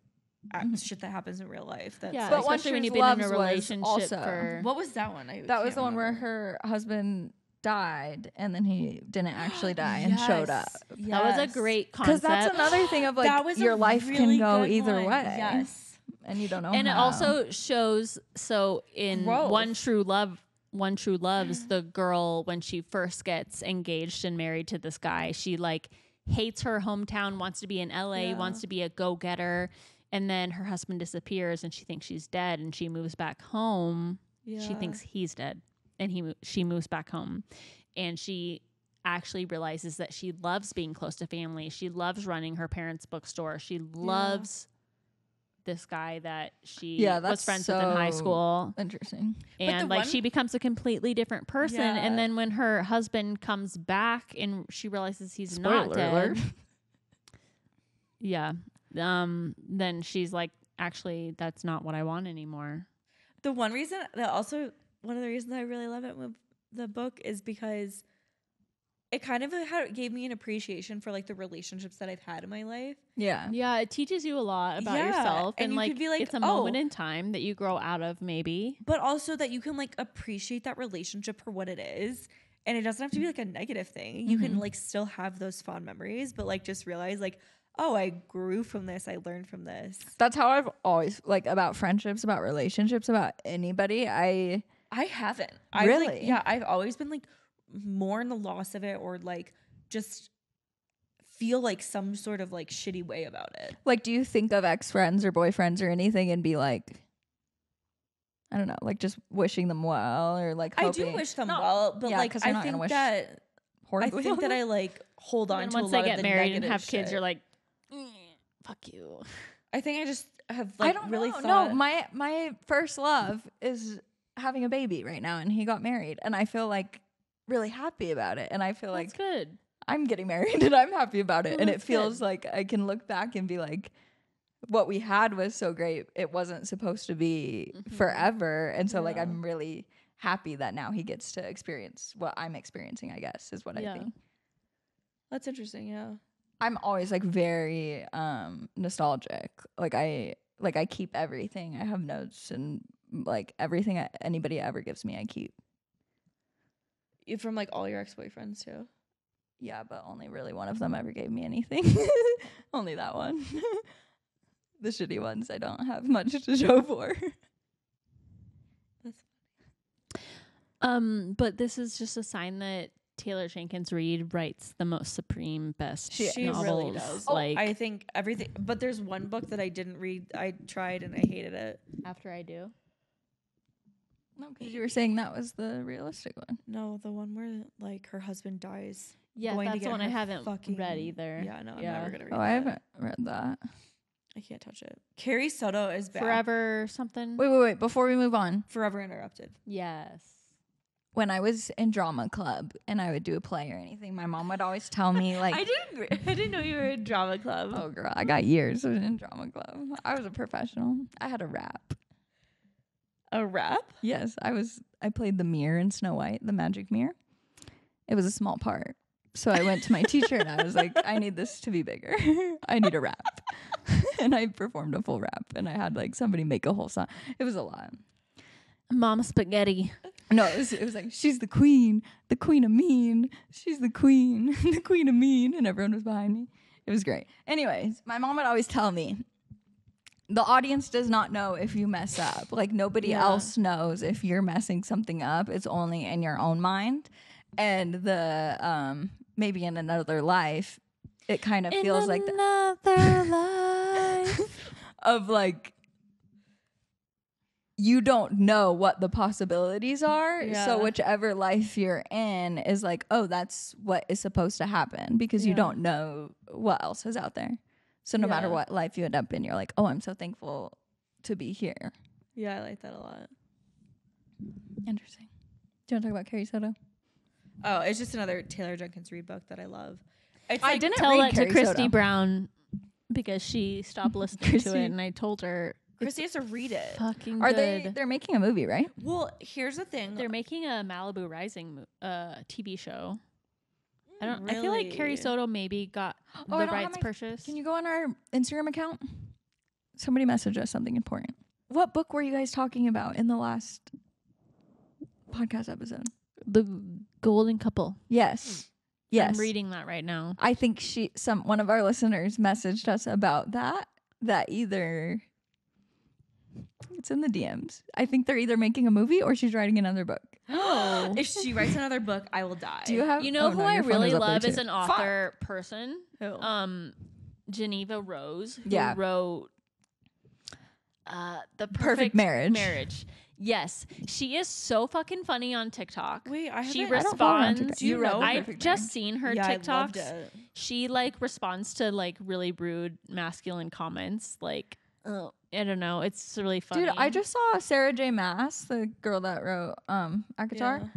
shit that happens in real life. That's Yeah, But like, One especially when True you've been in Loves a was relationship also- for. what was that one? That was the one where her husband died and then he didn't actually die and showed up. That was a great Because concept. that's another thing of That like was your a life really can go good either one. way. Yes. And you don't know and it how. also shows in Growth. One True Loves, the girl when she first gets engaged and married to this guy, she like hates her hometown, wants to be in LA, Yeah. wants to be a go-getter, and then her husband disappears and she thinks she's dead and she moves back home. She thinks he's dead and she moves back home and she actually realizes that she loves being close to family. She loves running her parents' bookstore. She loves this guy that she was that's friends with in high so school. interesting. And like she becomes a completely different person. Yeah. And then when her husband comes back and she realizes he's not Spoiler dead. alert. Yeah. Then she's like, actually, that's not what I want anymore. The one reason that also one of the reasons I really love it with the book is because it kind of gave me an appreciation for like the relationships that I've had in my life. Yeah. Yeah, it teaches you a lot about Yeah, yourself. and And you like, could be like, it's a oh. moment in time that you grow out of maybe. But also that you can like appreciate that relationship for what it is. And it doesn't have to be like a negative thing. You can like still have those fond memories, but like just realize like, oh, I grew from this. I learned from this. That's how I've always like about friendships, about relationships, about anybody. I haven't. Really? I've always been like more in the loss of it or like just feel like some sort of like shitty way about it. Like, do you think of ex-friends or boyfriends or anything and be like, I don't know, like just wishing them well or like hoping. I do wish them well, but Yeah, like 'cause you're I not gonna think wish that horribly I think that on I like hold on And to a once lot they of get the married and negative have kids, shit. you're like, fuck you. I think I just have I like don't really know. thought No, my first love is having a baby right now and he got married and I feel like really happy about it and I feel like That's good. I'm getting married and I'm happy about it Well, and it that's feels good. like I can look back and be like what we had was so great. It wasn't supposed to be forever and so like Yeah. I'm really happy that now he gets to experience what I'm experiencing, I guess, is what I Yeah. think. that's interesting, yeah. I'm always like very nostalgic. Like I keep everything. I have notes and like everything anybody ever gives me I keep. From like all your ex-boyfriends too. Yeah, but only really one of them ever gave me anything. Only that one. The shitty ones I don't have much to show for. But this is just a sign that Taylor Jenkins Reid writes the most supreme, best She novels. really does. Like I think everything, but there's one book that I didn't read. I tried and I hated it. After I Do. No, because you were saying that was the realistic one. No, the one where like her husband dies. Yeah, going to that's get the one I her haven't fucking- read either. Yeah, no, I'm never gonna read Oh, that. I haven't read that. I can't touch it. Carrie Soto is back. Forever something. Wait. Before we move on, Forever Interrupted. Yes. when I was in drama club and I would do a play or anything, my mom would always tell me like, I didn't know you were in drama club. "Oh, girl, I got years in drama club. I was a professional. I had a rap. A rap? Yes, I played the mirror in Snow White, the magic mirror. It was a small part. So I went to my teacher and I was like, I need this to be bigger. I need a rap." and I performed a full rap, and I had like somebody make a whole song. It was a lot. Mama spaghetti. No, it was like, she's the queen of mean. She's the queen, the queen of mean, and everyone was behind me. It was great. Anyways, my mom would always tell me, the audience does not know if you mess up. Like, nobody else knows if you're messing something up. It's only in your own mind. And the maybe in another life, it kind of feels like another life of like, you don't know what the possibilities are. Yeah. So whichever life you're in is like, oh, that's what is supposed to happen, because you don't know what else is out there. So no matter what life you end up in, you're like, oh, I'm so thankful to be here. Yeah, I like that a lot. Interesting. Do you want to talk about Carrie Soto? Oh, it's just another Taylor Jenkins Reid book that I love. It's I like, didn't tell read that to Carrie Christy Soto. Brown because she stopped listening to it, and I told her Christy has to read it. fucking Are good. they're making a movie, right? Well, here's the thing. They're making a Malibu Rising TV show. I feel like Carrie Really? Soto maybe got Oh, I the don't have rights my- purchased. Can you go on our Instagram account? Somebody messaged us something important. What book were you guys talking about in the last podcast episode? The Golden Couple. Yes. Yes. I'm reading that right now. I think one of our listeners messaged us about that either it's in the DMs. I think they're either making a movie or she's writing another book. Oh. If she writes another book, I will die. Do you have You know oh, who no, I your phone really is up there love too. as an author person? Who? Geneva Rose, who Yeah. wrote The Perfect Marriage. Yes, she is so fucking funny on TikTok. Wait, I she haven't- I don't follow her on responds. TikTok. Do you know I've Perfect just Marriage. seen her Yeah, I loved TikToks. it. She like responds to like really rude masculine comments. Like, I don't know. It's really funny. Dude, I just saw Sarah J. Maas, the girl that wrote Akatar.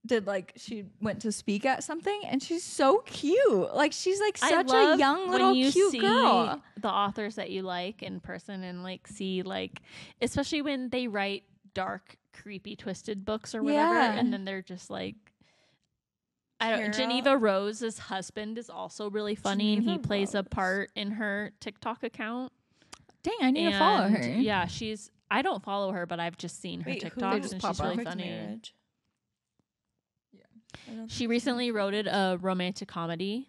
Yeah. She went to speak at something, and she's so cute. Like, she's like I such love a young when little you cute see girl. the authors that you like in person, and like see like, especially when they write dark, creepy, twisted books or whatever, Yeah. and then they're just like, I don't. Kara- Geneva Rose's husband is also really funny, and he Geneva plays a Rose. part in her TikTok account. Dang, I need to follow her. And, yeah, she's. I don't follow her, but I've just seen her Wait, who TikToks, just and pop she's up? really Perfect funny. Marriage? I don't She think recently wrote a romantic comedy,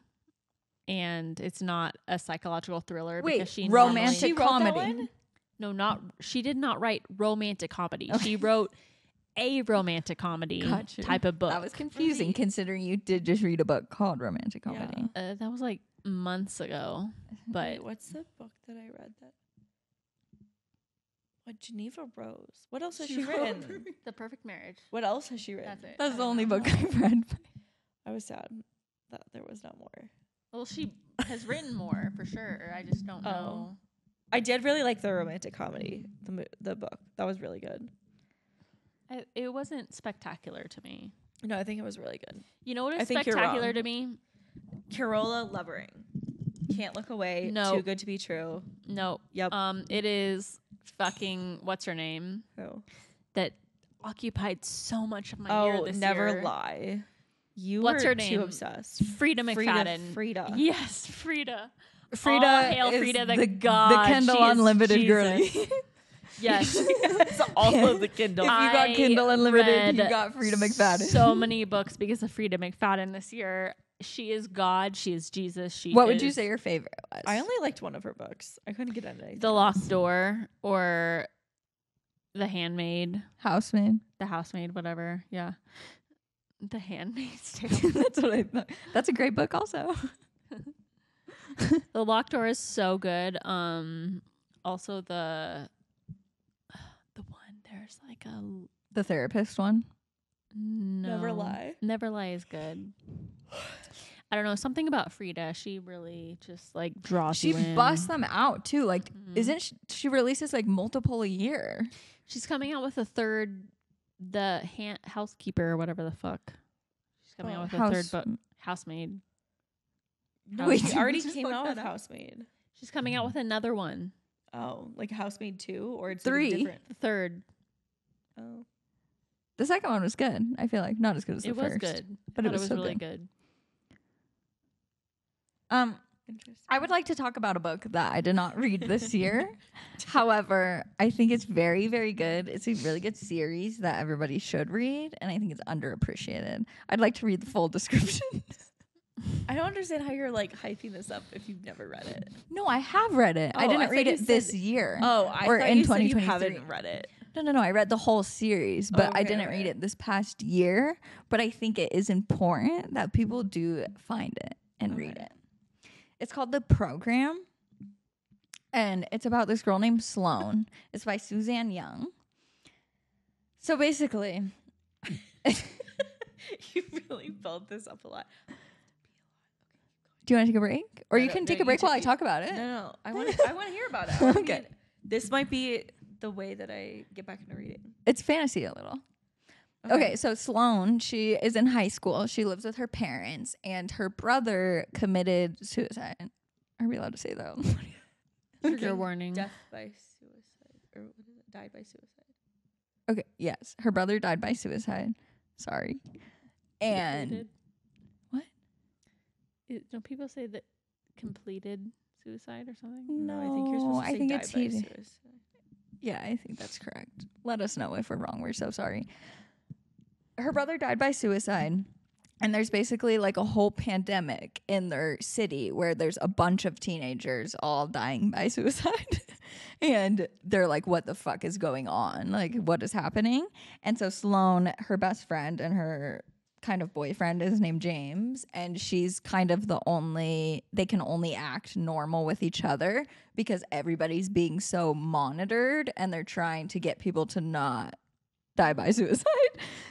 and it's not a psychological thriller. Wait, because she romantic She wrote that comedy. one? No, not. She did not write romantic comedy. Okay. She wrote a romantic comedy Gotcha. type of book. That was confusing, considering you did just read a book called Romantic Comedy. That was like months ago, but Wait, what's the book that I read that? What, Geneva Rose? What else has she written? The Perfect Marriage. What else has she written? That's it. That's I the don't only know. book I've read. I was sad that there was no more. Well, she has written more for sure. I just don't know. I did really like the romantic comedy, the book. That was really good. It wasn't spectacular to me. No, I think it was really good. You know what I is think you're spectacular wrong. to me? Carola Lovering. Can't Look Away. No. Too Good to Be True. No. Yep. It is fucking what's her name Oh, that occupied so much of my year this Never year. Lie. You What's were her name? too obsessed. Frida McFadden. Frida. Yes, Frida. Frida All hail is Frida, the god. Kindle She is Unlimited Jesus. girly. Yes. It's all of the Kindle. If you got I Kindle Unlimited, you read got Frida McFadden. So many books because of Frida McFadden this year. She is God. She is Jesus. She. What would you is say your favorite was? I only liked one of her books. I couldn't get into anything. The Locked Door or The Handmaid, Housemaid. The Housemaid, whatever. Yeah. The Handmaid's Tale. That's what I thought. That's a great book also. The Locked Door is so good. Also the one there's like a The Therapist one. no Never Lie. Never Lie is good. I don't know, something about Frida. She really just like draws She you in. busts them out too. Like, Mhm. isn't she releases like multiple a year? She's coming out with a third, the housekeeper or whatever the fuck. She's coming out with a third book. Housemaid. Wait, She already just came look out that with up. Housemaid. She's coming out with another one. Oh, like Housemaid 2 or it's Three. Like different. The third. Oh. The second one was good. I feel like not as good as the It was first. good. but I it thought was so really good. good. Interesting. I would like to talk about a book that I did not read this year. However, I think it's very, very good. It's a really good series that everybody should read, and I think it's underappreciated. I'd like to read the full description. I don't understand how you're like hyping this up if you've never read it. No, I have read it. I Oh, I didn't thought read you it this said- year. Oh, I or thought in you said you 2023. haven't read it. No. I read the whole series, but I Okay, didn't read it this past year. But I think it is important that people do find it and read it. It's called The Program, and it's about this girl named Sloane. It's by Suzanne Young. So basically, You really built this up a lot. do you want to take a break? Or No, you no, can no, take a you break while I take- talk about it. No. I want to hear about it. I wanna Okay. read- This might be the way that I get back into reading. It's fantasy a little. Okay, so Sloane, she is in high school. She lives with her parents, and her brother committed suicide. Are we allowed to say that? Trigger warning. Death by suicide. Or what is it? Died by suicide. Okay, yes. Her brother died by suicide. Sorry. And Completed? what? Don't people say that completed suicide or something? No, I think you're supposed to I say think died it's by he. suicide. Yeah, I think that's correct. Let us know if we're wrong. We're so sorry. Her brother died by suicide. And there's basically like a whole pandemic in their city where there's a bunch of teenagers all dying by suicide. And they're like, what the fuck is going on? Like, what is happening? And so Sloane, her best friend and her kind of boyfriend is named James. And she's kind of they can only act normal with each other because everybody's being so monitored and they're trying to get people to not die by suicide.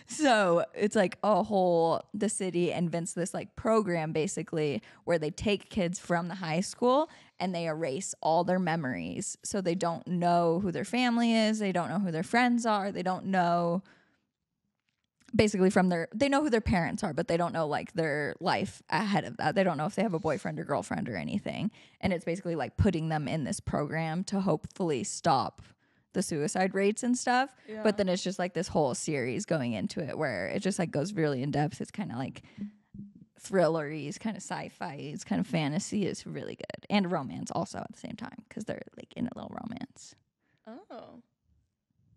So it's like the city invents this like program basically where they take kids from the high school and they erase all their memories. So they don't know who their family is. They don't know who their friends are. They don't know basically they know who their parents are, but they don't know like their life ahead of that. They don't know if they have a boyfriend or girlfriend or anything. And it's basically like putting them in this program to hopefully stop the suicide rates and stuff. Yeah. But then it's just like this whole series going into it where it just like goes really in depth. It's kind of like thrillery, it's kind of sci-fi, it's kind of fantasy. It's really good. And romance also at the same time because they're like in a little romance. Oh.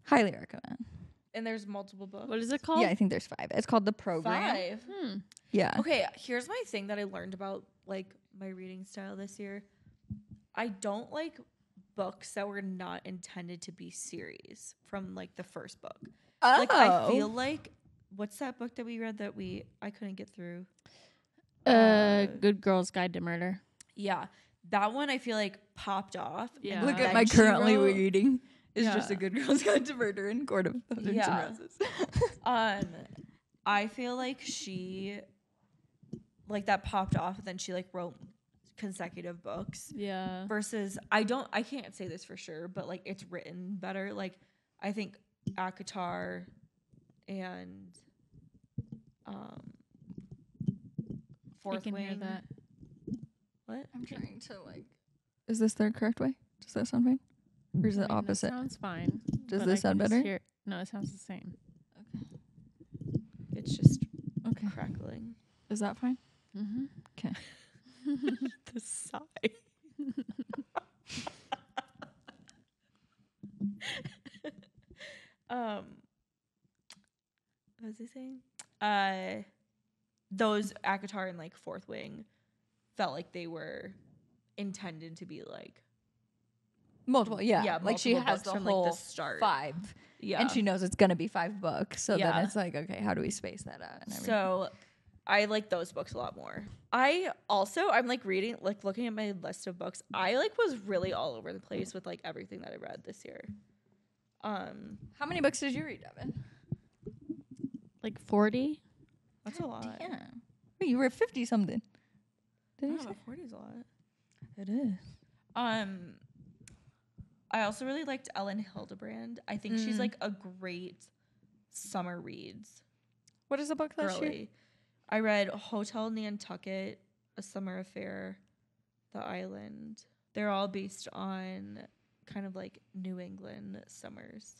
Highly recommend. And there's multiple books. What is it called? Yeah, I think there's 5. It's called The Program. 5. Yeah. Okay, here's my thing that I learned about like my reading style this year. I don't like books that were not intended to be series from like the first book. Like I feel like what's that book that we read that I couldn't get through? Good Girl's Guide to Murder. Yeah. That one I feel like popped off. Yeah. and Look at then my she currently wrote- reading. It's Yeah. just A Good Girl's Guide to Murder in Court of Thorns Yeah. and Roses. I feel like she like that popped off and then she like wrote consecutive books. Yeah. Versus I can't say this for sure, but like it's written better. Like I think Akatar and Fourth I can Wing. hear that. What? I'm trying to like. Is this the correct way? Does that sound fine? Or is it I mean, opposite? That sounds fine. Does but this I sound can just better? No, it sounds the same. It's just Okay. crackling. Is that fine? Mm-hmm. Okay. The sigh. What was I saying? Those Akatar and like Fourth Wing felt like they were intended to be like Multiple, yeah. Yeah, like she multiple has books the from, like, whole the start. 5. yeah. And she knows it's going to be 5 books. So then Yeah. it's like, okay, how do we space that out? And everything. So I like those books a lot more. I'm like reading, like looking at my list of books. I like was really all over the place with like everything that I read this year. How many books did you read, Devin? Like 40? That's a lot. Yeah. Wait, you were 50 something. Did you Yeah, say? 40 is a lot. It is. I also really liked Ellen Hildebrand. I think she's like a great summer reads. What is the book that Girly. I read Hotel Nantucket, A Summer Affair, The Island. They're all based on kind of like New England summers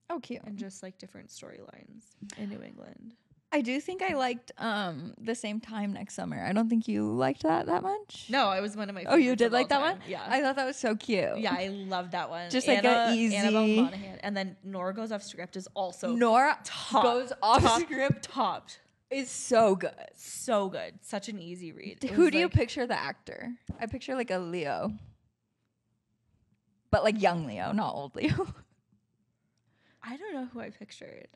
Oh, cute. and just like different storylines in New England. I do think I liked The Same Time Next Summer. I don't think you liked that much. No, it was one of my Oh, you favorites did of like all that time. one? Yeah. I thought that was so cute. Yeah, I love that one. Just like a easy- Annabelle Monaghan. And then Nora Goes Off Script is also Nora top. Goes Off top, Script top. is so good. So good. Such an easy read. Who do you picture the actor? I picture like a Leo. But like young Leo, not old Leo. I don't know who I pictured.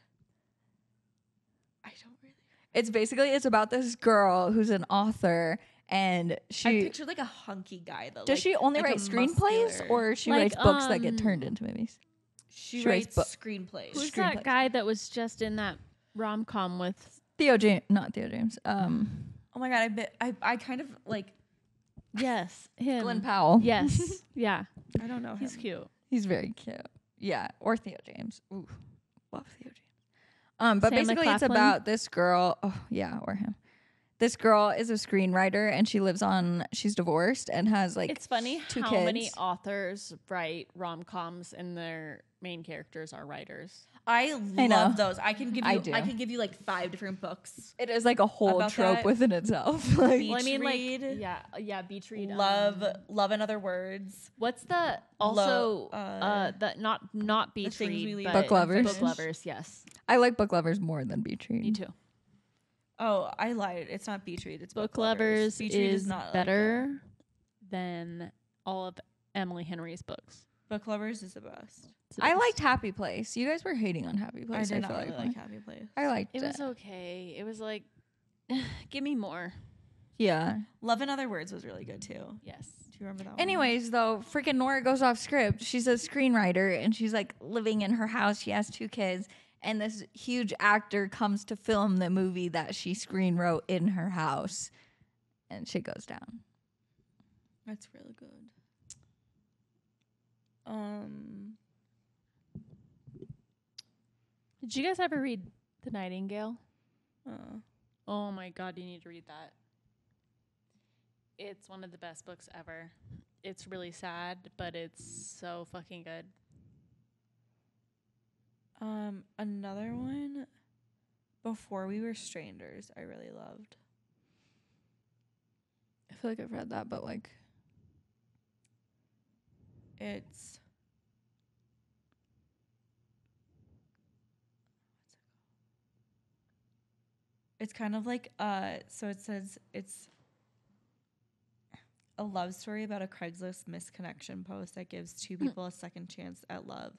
I don't really. It's about this girl who's an author, and I she pictured like a hunky guy though. does like, she only like write a screenplays, muscular- or she Like, writes books that get turned into movies? she she writes writes screenplays? Who's Screenplays. that guy that was just in that rom-com with? Not Theo James. Oh my god, I kind of like. Yes, him. Glenn Powell. Yes, yeah, I don't know. he's him. cute. He's very cute. Yeah, or Theo James. Ooh, love Theo James. But Sam basically, it's McLachlan? about this girl. Oh, yeah, or him. This girl is a screenwriter, and she's divorced and has like It's funny two how kids. many authors write rom-coms and their main characters are writers. I know. love those. I can give you. I do. I can give you like 5 different books. It is like a whole About trope that. within itself. Like, Beach Well, I mean, read. like, beach read. Love and Other Words. What's the also Lo- the not beach Things We read, Leave but Book Lovers. Book lovers, yes, I like book lovers more than beach read. me too. Oh, I lied. It's not Beach Read. It's Book lovers Beach Read is not better than all of Emily Henry's books. Book Lovers is the best. It's the I best. liked Happy Place. You guys were hating on Happy Place. I did not feel really like Happy Place. I liked It it. was okay. It was like, give me more. Yeah. Love and Other Words was really good too. Do Yes. you remember that one? Anyways, though, freaking Nora Goes Off Script. She's a screenwriter, and she's like living in her house. She has 2 kids, and this huge actor comes to film the movie that she screenwrote in her house, and shit goes down. That's really good. Did you guys ever read The Nightingale? Uh, Oh my God, you need to read that. It's one of the best books ever. It's really sad, but it's so fucking good. Another one, Before We Were Strangers, I really loved. I feel like I've read that, but like, it's kind of like so it says it's a love story about a Craigslist misconnection post that gives 2 people a second chance at love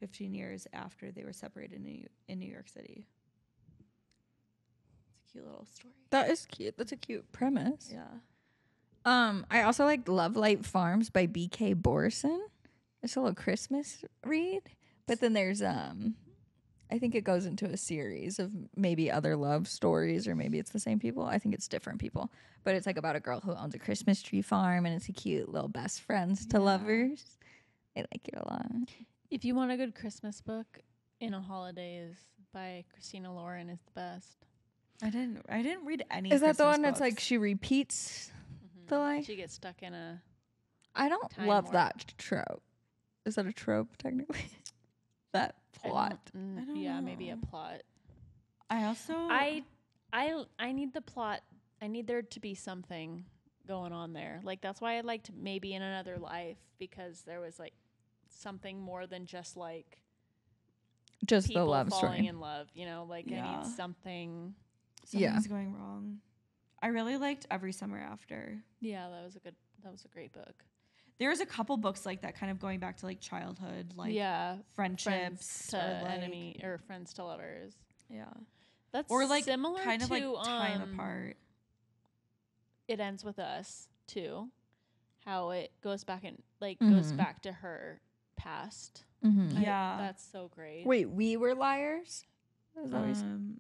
15 years after they were separated in New York City. It's a cute little story. that is cute. That's a cute premise. Yeah. I also like Love Light Farms by B.K. Borson. It's a little Christmas read, but then there's I think it goes into a series of maybe other love stories, or maybe it's the same people. I think it's different people, but it's like about a girl who owns a Christmas tree farm, and it's a cute little best friends to lovers. I like it a lot. If you want a good Christmas book in a holidays by Christina Lauren is the best. I didn't read any. Is that the Christmas one that's like books. she repeats the life? She gets stuck in a I don't Time love warp. that trope. Is that a trope technically? That plot. I don't yeah, maybe a know. plot. I also I need the plot. I need there to be something going on there. Like that's why I liked Maybe in Another Life, because there was like something more than just like Just the people love falling story. in love. You know, like I Yeah. need something. something's going wrong. I really liked Every Summer After. Yeah, that was a great book. There's a couple books like that, kind of going back to like childhood, like yeah, friendships friends to or like, enemy or friends to lovers. yeah, That's or like similar kind to of like time apart. It Ends With Us too. How it goes back and like Mm-hmm. goes back to her past. Mm-hmm. Yeah. That's so great. Wait, We Were Liars? Is that what you said?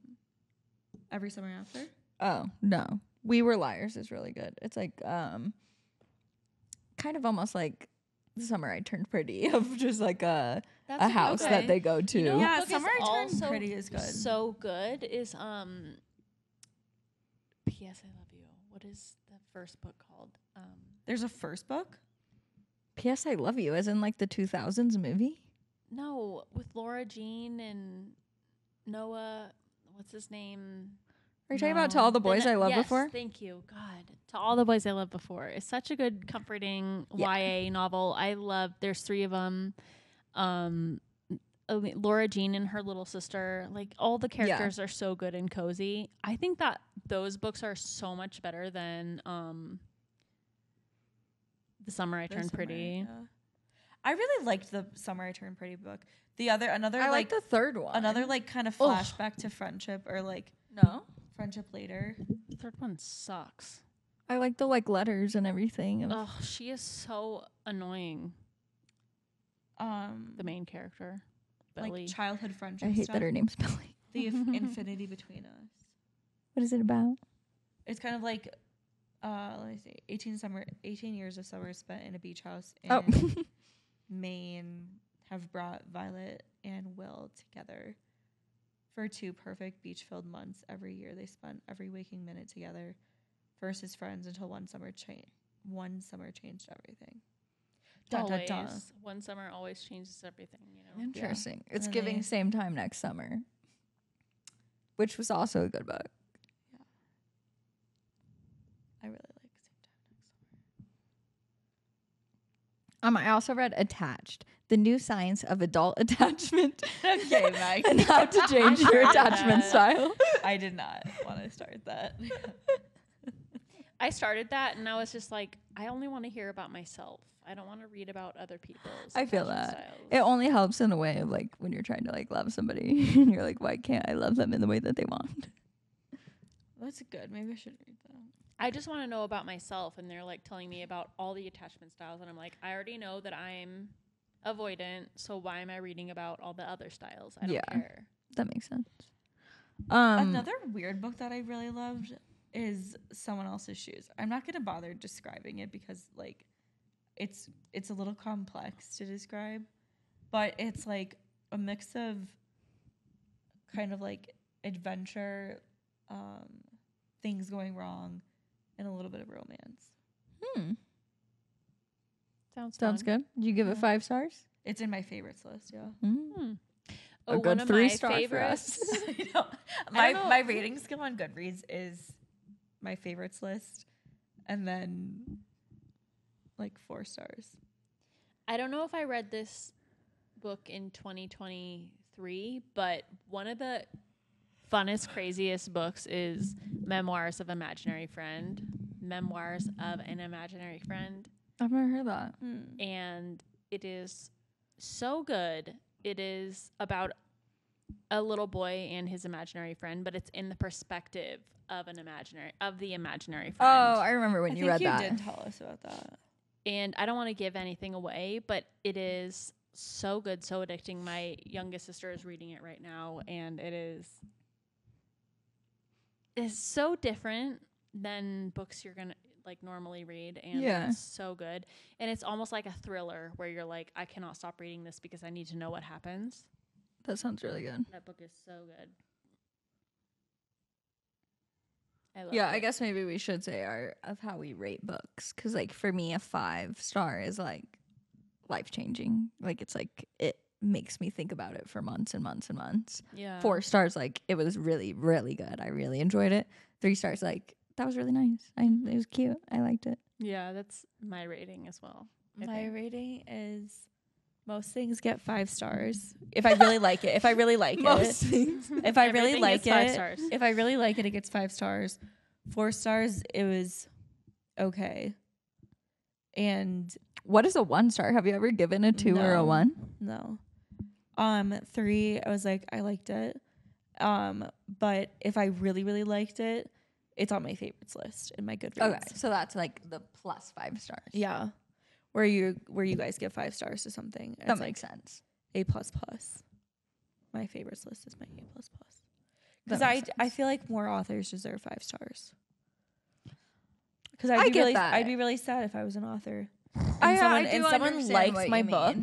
Every Summer After. Oh, no. We Were Liars is really good. It's like kind of almost like The Summer I Turned Pretty, of just like a That's house okay. that they go to. You know what Yeah, book is Summer I Turned also Pretty is good. So good is P.S. I Love You. What is the first book called? There's a first book. P.S. I Love You, as in like the 2000s movie? No, with Laura Jean and Noah. what's his name? Are you talking about To All the Boys I Loved yes, Before? Thank you. God. To All the Boys I Loved Before. It's such a good, comforting YA novel. I love, there's 3 of them. Laura Jean and her little sister, like all the characters are so good and cozy. I think that those books are so much better than The Summer I Turned Pretty. Yeah. I really liked the Summer I Turned Pretty book. Another I like the third one. Another like kind of flashback to friendship or like friendship later. The third one sucks. I like the like letters and everything. Oh, she is so annoying. The main character. Belly. Like childhood friendship. I hate stuff. that her name's Belly. The infinity between us. What is it about? It's kind of like, let me see, 18 years of summer spent in a beach house in Maine have brought Violet and Will together for 2 perfect beach-filled months every year. They spent every waking minute together, first as friends until one summer changed everything. Always. One summer always changes everything, you know. Interesting. It's giving Same Time Next Summer, which was also a good book. Yeah. I really like Same Time Next Summer. I also read Attached, The New Science of Adult Attachment. Okay, Meg. And How to Change Your Attachment Style. I did not want to start that. I started that and I was just like, I only want to hear about myself. I don't want to read about other people's. I feel attachment that. styles. It only helps in a way of like when you're trying to like love somebody and you're like, why can't I love them in the way that they want? That's good. Maybe I should read that. I just want to know about myself, and they're like telling me about all the attachment styles, and I'm like, I already know that I'm avoidant, so why am I reading about all the other styles? I don't care. That makes sense. Another weird book that I really loved is Someone Else's Shoes. I'm not gonna bother describing it because like it's a little complex to describe, but it's like a mix of kind of like adventure, things going wrong, and a little bit of romance. Sounds good. Did you give it 5 stars? It's in my favorites list. Yeah. Oh, A good one of 3-star my for favorites. us. I know. My rating skill on Goodreads is my favorites list, and then like 4 stars. I don't know if I read this book in 2023, but one of the funnest, craziest books is Memoirs of an Imaginary Friend. I've never heard that. And it is so good. It is about a little boy and his imaginary friend, but it's in the perspective of the imaginary friend. Oh, I remember when you read that. You did tell us about that. And I don't want to give anything away, but it is so good, so addicting. My youngest sister is reading it right now, and it's so different than books you're gonna like normally read, and it's so good. And it's almost like a thriller where you're like, I cannot stop reading this because I need to know what happens. That sounds really good. That book is so good. I guess maybe we should say of how we rate books, because like for me a 5-star is like life changing. Like it's like it makes me think about it for months and months and months. 4 stars, like it was really, really good. I really enjoyed it. 3 stars, like that was really nice. It was cute. I liked it. Yeah, that's my rating as well. My rating is most things get 5 stars. If I really like it. If I really like Most it. things. If I really like it. 5 stars. If I really like it, it gets 5 stars. 4 stars, it was okay. And What is a 1 star? Have you ever given a 2 or a 1? No. 3, I was like, I liked it. But if I really, really liked it, it's on my favorites list in my Goodreads. Okay, so that's like the plus 5 stars. Yeah. Where you guys give 5 stars to something. That makes sense. A++. My favorites list is my A++. Because I feel like more authors deserve 5 stars. Because I'd be really sad if I was an author and someone liked my book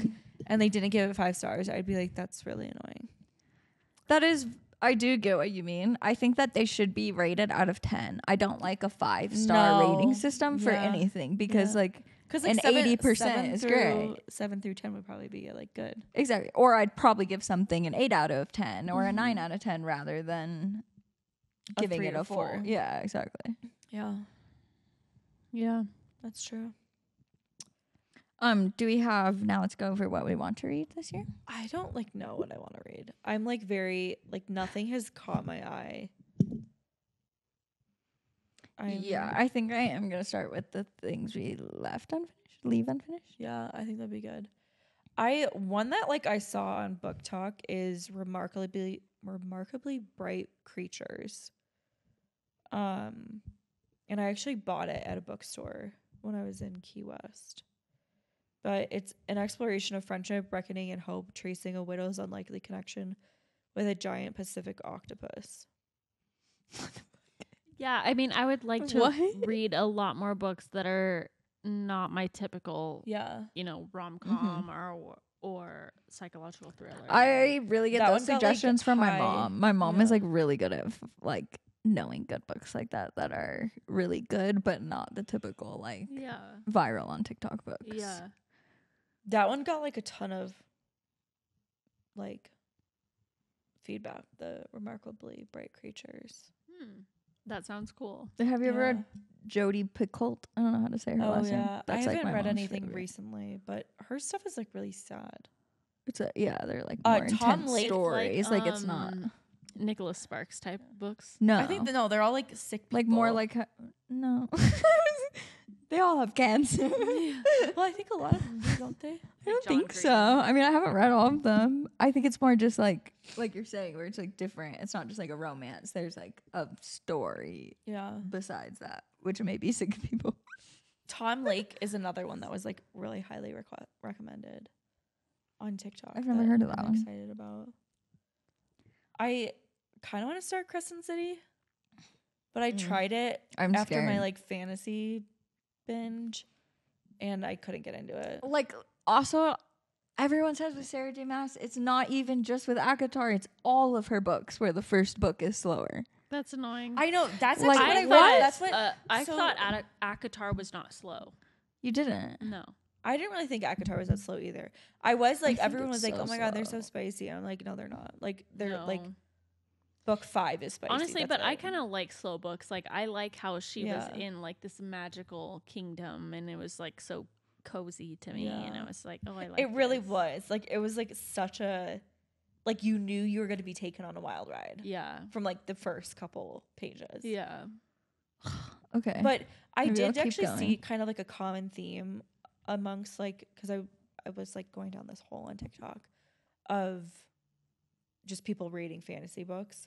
and they didn't give it 5 stars. I'd be like, that's really annoying. I do get what you mean. I think that they should be rated out of 10. I don't like a 5-star rating system for anything because like Because and 80% is great. 7 through 10 would probably be like good. Exactly. Or I'd probably give something an 8 out of 10 or a 9 out of 10 rather than giving it a 4. Yeah, exactly. Yeah, Yeah. that's true. Do we have, now let's go over what we want to read this year? I don't like know what I want to read. I'm like very like nothing has caught my eye. I think I am going to start with the things we leave unfinished. Yeah, I think that'd be good. One that like I saw on Book Talk is remarkably bright creatures. And I actually bought it at a bookstore when I was in Key West. But it's an exploration of friendship, reckoning, and hope, tracing a widow's unlikely connection with a giant Pacific octopus. Yeah, I mean, I would like to read a lot more books that are not my typical, rom-com or psychological thriller. I really get those suggestions from my mom. My mom is like really good at like knowing good books like that are really good, but not the typical like viral on TikTok books. Yeah. That one got like a ton of like feedback. The remarkably bright creatures. That sounds cool. Have you ever read Jodi Picoult? I don't know how to say her last name. I haven't read anything recently, but her stuff is like really sad. It's they're like more intense stories. Like it's not Nicholas Sparks type books. No, I think they're all like sick people. Like more like no. They all have cancer. Well, I think a lot of them do, don't they? I don't think so. I mean, I haven't read all of them. I think it's more just like you're saying, where it's like different. It's not just like a romance. There's like a story. Yeah. Besides that, which may be sick people. Tom Lake is another one that was like really highly recommended on TikTok. I've never heard of that one. I'm excited about. I kind of want to start Crescent City, but I tried it after my like fantasy binge, and I couldn't get into it. Like, also, everyone says with Sarah J. Maas, it's not even just with ACOTAR, it's all of her books where the first book is slower. That's annoying. I know. That's like, what I thought. That's what I thought. ACOTAR was not slow. You didn't? No. I didn't really think ACOTAR was that slow either. I was like, everyone was like, "Oh my god, they're so spicy." And I'm like, no, they're not. Like, they're like. Book 5 is spicy. Honestly, but I kind of like slow books. Like, I like how she was in like this magical kingdom, and it was like so cozy to me. And I was like, oh, I like it. Really was like it was like such a like you knew you were going to be taken on a wild ride. Yeah, from like the first couple pages. Yeah. Okay, but I did actually see kind of like a common theme amongst like because I was like going down this hole on TikTok of just people reading fantasy books,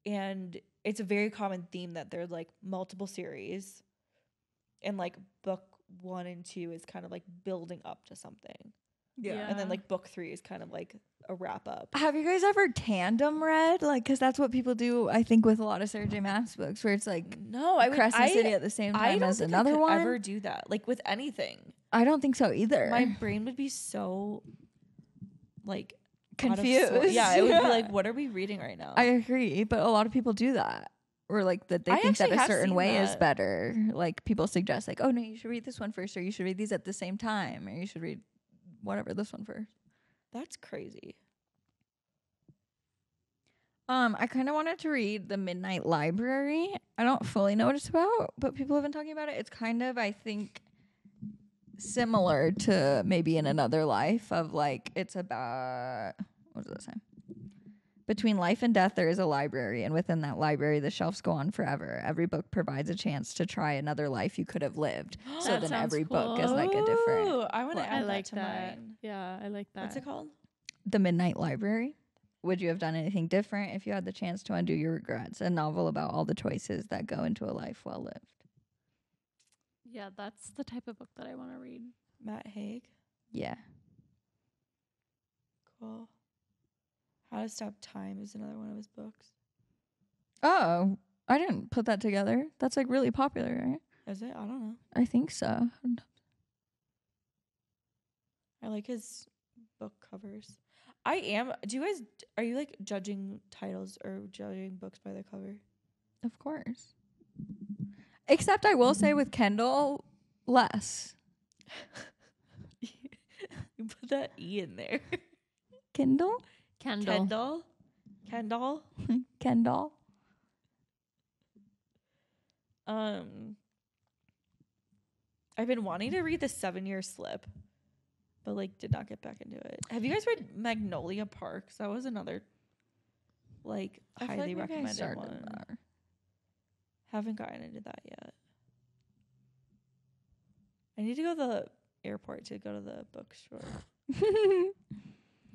and it's a very common theme that there's like multiple series, and like book 1 and 2 is kind of like building up to something, and then like book 3 is kind of like a wrap up. Have you guys ever tandem read? Like, because that's what people do, I think, with a lot of Sarah J. Maas books, where it's like Crescent City at the same time as another one. I don't ever do that, like with anything. I don't think so either. My brain would be so like confused. Yeah, it would be like, what are we reading right now? I agree, but a lot of people do that, or like that they think that a certain way is better. Like people suggest, like, oh no, you should read this one first, or you should read these at the same time, or you should read whatever this one first. That's crazy. I kind of wanted to read The Midnight Library. I don't fully know what it's about, but people have been talking about it. It's kind of, I think, similar to maybe In Another Life of like, it's about, what does that say? Between life and death, there is a library, and within that library, the shelves go on forever. Every book provides a chance to try another life you could have lived. So then every book is like a different. I want to add that to that. mine. Yeah, I like that. What's it called? The Midnight Library. Would you have done anything different if you had the chance to undo your regrets? A novel about all the choices that go into a life well lived. Yeah, that's the type of book that I want to read. Matt Haig. Yeah. Cool. How to Stop Time is another one of his books. Oh, I didn't put that together. That's like really popular, right? Is it? I don't know. I think so. I like his book covers. Are you like judging titles or judging books by their cover? Of course. Except I will say with Kindle, less. You put that E in there. Kindle? Kendall. Kendall. Kendall. I've been wanting to read the 7-Year Slip, but like did not get back into it. Have you guys read Magnolia Parks? That was another like highly recommended one. That. Haven't gotten into that yet. I need to go to the airport to go to the bookstore.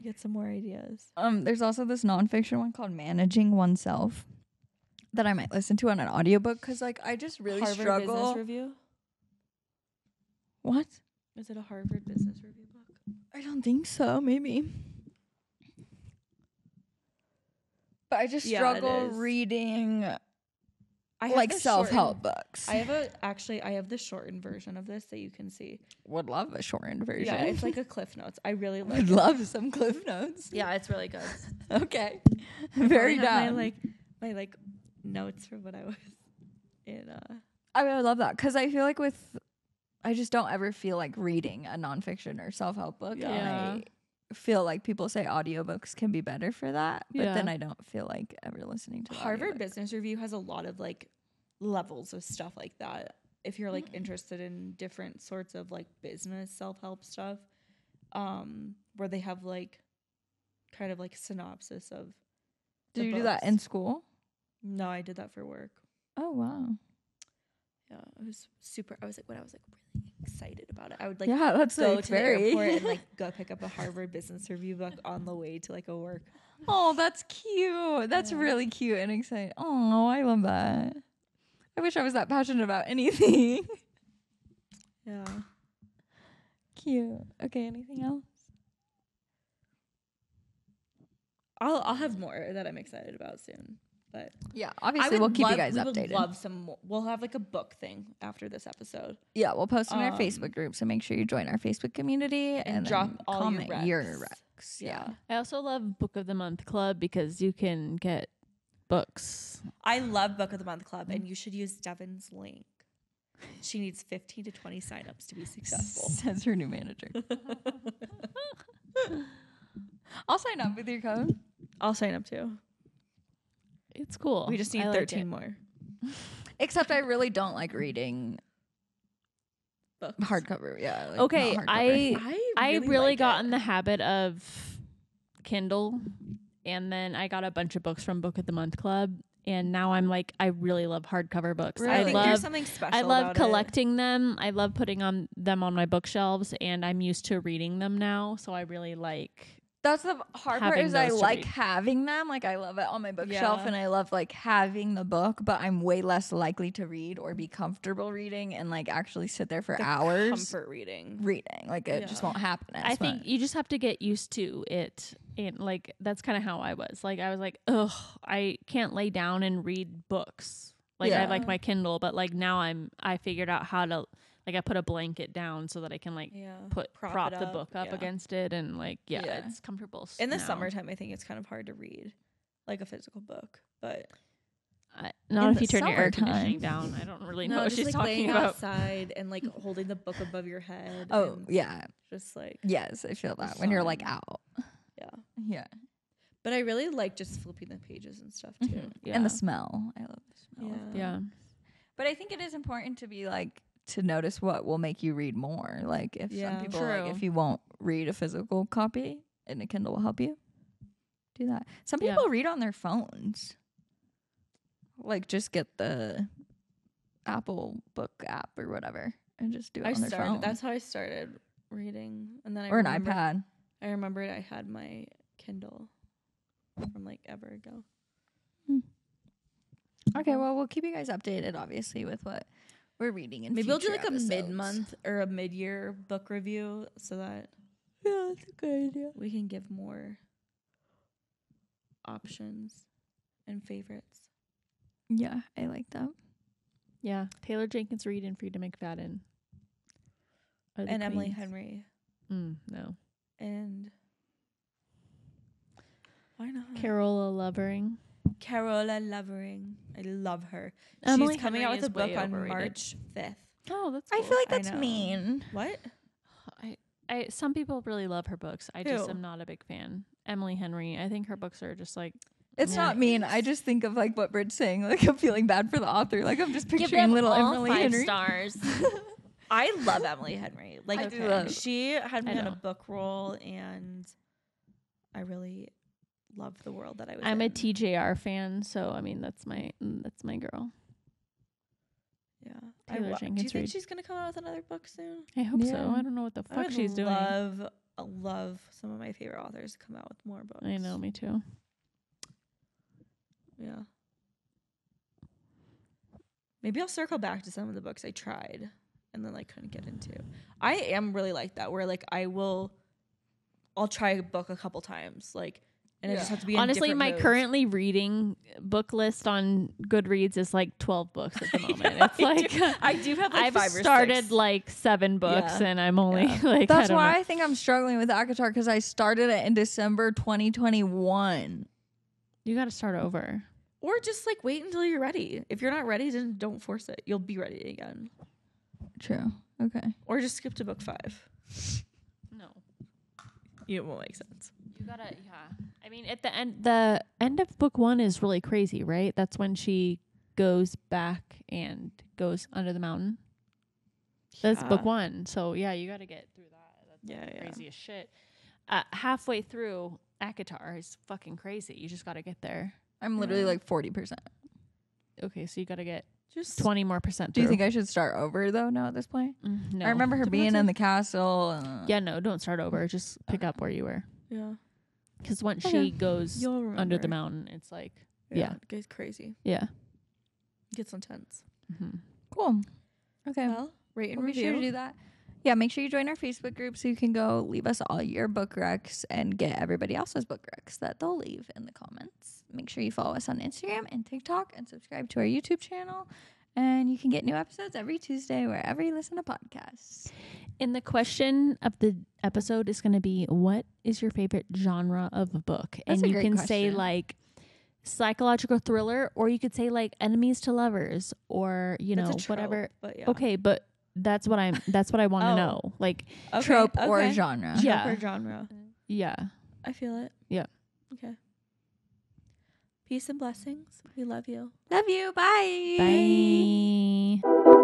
Get some more ideas. There's also this nonfiction one called Managing Oneself that I might listen to on an audiobook because like I just really Harvard struggle. Business Review? What? Is it a Harvard Business Review book? I don't think so. Maybe. But I just struggle reading like self-help books. I have the shortened version of this that you can see. Would love a shortened version. Yeah, it's like a Cliff Notes. I really like Would love some Cliff Notes. Yeah, it's really good. Okay. Very down. My notes from when I was in I would love that because I feel like I just don't ever feel like reading a nonfiction or self-help book. Yeah. And I feel like people say audiobooks can be better for that, but then I don't feel like ever listening to the Harvard audiobook. Business Review has a lot of like levels of stuff like that. If you're like interested in different sorts of like business self-help stuff, where they have like kind of like synopsis of. Did you do that in school? No, I did that for work. Oh wow. Yeah, it was super. I was like really excited about it. I would like that's go like to the airport and like go pick up a Harvard Business Review book on the way to like a work. Oh, that's cute. That's really cute and exciting. Oh, I love that. I wish I was that passionate about anything. Yeah. Cute. Okay, anything else? I'll have more that I'm excited about soon. But yeah, obviously we'll keep you guys updated. We would love some more. We'll have like a book thing after this episode. Yeah, we'll post in our Facebook group, so make sure you join our Facebook community and drop all comment your recs. Yeah. I also love Book of the Month Club because you can get books. I love Book of the Month Club, and you should use Devon's link. She needs 15 to 20 signups to be successful. Says her new manager. I'll sign up with your code. I'll sign up too. It's cool. We just need 13 more. Except I really don't like reading books. Hardcover. Yeah. Like okay, not hardcover. I really got in the habit of Kindle, and then I got a bunch of books from Book of the Month Club, and now I'm like, I really love hardcover books. Really? I think there's something special. I love about collecting them. I love putting them on my bookshelves, and I'm used to reading them now, so I really like. That's the hard part is I those to like read. having them. Like I love it on my bookshelf Yeah. and I love like having the book, but I'm way less likely to read or be comfortable reading and like actually sit there for hours Comfort reading. Like it just won't happen. I think you just have to get used to it. And like, that's kind of how I was. Like, I was like, ugh, I can't lay down and read books. Like I like my Kindle, but like now I figured out how to, like I put a blanket down so that I can like prop the book up against it and like, it's comfortable. In the now. summertime, I think it's kind of hard to read like a physical book, but not in if you the turn your air summertime. conditioning down. I don't really know what just she's like talking laying about. outside and like holding the book above your head. Oh and yeah. just like Yes, I feel that when you're like out. yeah. Yeah. But I really like just flipping the pages and stuff too. Yeah. And the smell. I love the smell. Yeah. But I think it is important to be like to notice what will make you read more. Like if some people like if you won't read a physical copy and a Kindle will help you, do that. Some people read on their phones. Like just get the Apple Book app or whatever and just do it on their phone. That's how I started reading, and then or an iPad. I remembered I had my Kindle from like ever ago. Okay, well we'll keep you guys updated, obviously, with what we're reading. Maybe we'll do like episodes. a mid-month or a mid-year book review, so that that's a good idea. we can give more options and favorites. Yeah, I like that. Yeah. Taylor Jenkins Reid and Frida McFadden. And Emily Henry. No. And why not? Carola Lovering. Carola Lovering. I love her. Emily She's coming Henry out with is a book way on overrated. March 5th. Oh, that's I cool. feel like I that's know. mean. What? Some people really love her books. I just Who? am not a big fan. Emily Henry. I think her books are just like It's not mean. I just think of like what Britt's saying. Like I'm feeling bad for the author. Like I'm just give picturing them little all Emily 5 Henry. stars. I love Emily Henry. Like I do love- she had me I on a know. book roll, and I really loved the world that I was I'm in. a TJR fan, so I mean that's my girl. Yeah. Taylor do you Jenkins think Reid. she's gonna come out with another book soon? I hope so. Yeah. I don't know what the I fuck would she's doing. love some of my favorite authors to come out with more books. I know, me too. Yeah. Maybe I'll circle back to some of the books I tried and then like couldn't get into. I am really like that, where like I'll try a book a couple times, like, and it just have to be in Honestly, different my moods. currently reading book list on Goodreads is like 12 books at the moment. It's like I do have like I've 5 or 6. started like 7 books Yeah. and I'm only like That's I don't why know. I think I'm struggling with ACOTAR because I started it in December 2021. You got to start over. Or just like wait until you're ready. If you're not ready, then don't force it. You'll be ready again. True. Okay. Or just skip to book 5. No. It won't make sense. You gotta, yeah. I mean, at the end of book 1 is really crazy, right? That's when she goes back and goes under the mountain. That's book 1. So yeah, you gotta get through that. That's crazy as shit. Halfway through, ACOTAR is fucking crazy. You just gotta get there. I'm literally like 40%. Okay, so you gotta get Just 20 more percent. Do you think I should start over though now at this point? No. I remember her being in the castle. Yeah, no, don't start over. Just pick up where you were. yeah. Because once Okay. she goes You'll remember. under the mountain, it's like, yeah. It gets crazy. yeah. It gets intense. Mm-hmm. Cool. Okay. Well, rate and We'll be review. sure to do that. Yeah, make sure you join our Facebook group so you can go leave us all your book recs and get everybody else's book recs that they'll leave in the comments. Make sure you follow us on Instagram and TikTok and subscribe to our YouTube channel. And you can get new episodes every Tuesday wherever you listen to podcasts. And the question of the episode is going to be, what is your favorite genre of a book? That's and a you great can say question. like psychological thriller, or you could say like enemies to lovers, or you That's know a trope, whatever. But yeah. Okay, but that's what I want to Oh. know. Like, Okay, Trope or okay. genre. Yeah. Trope or genre. yeah. I feel it. Yeah. Okay. Peace and blessings. We love you. Love you. Bye. Bye.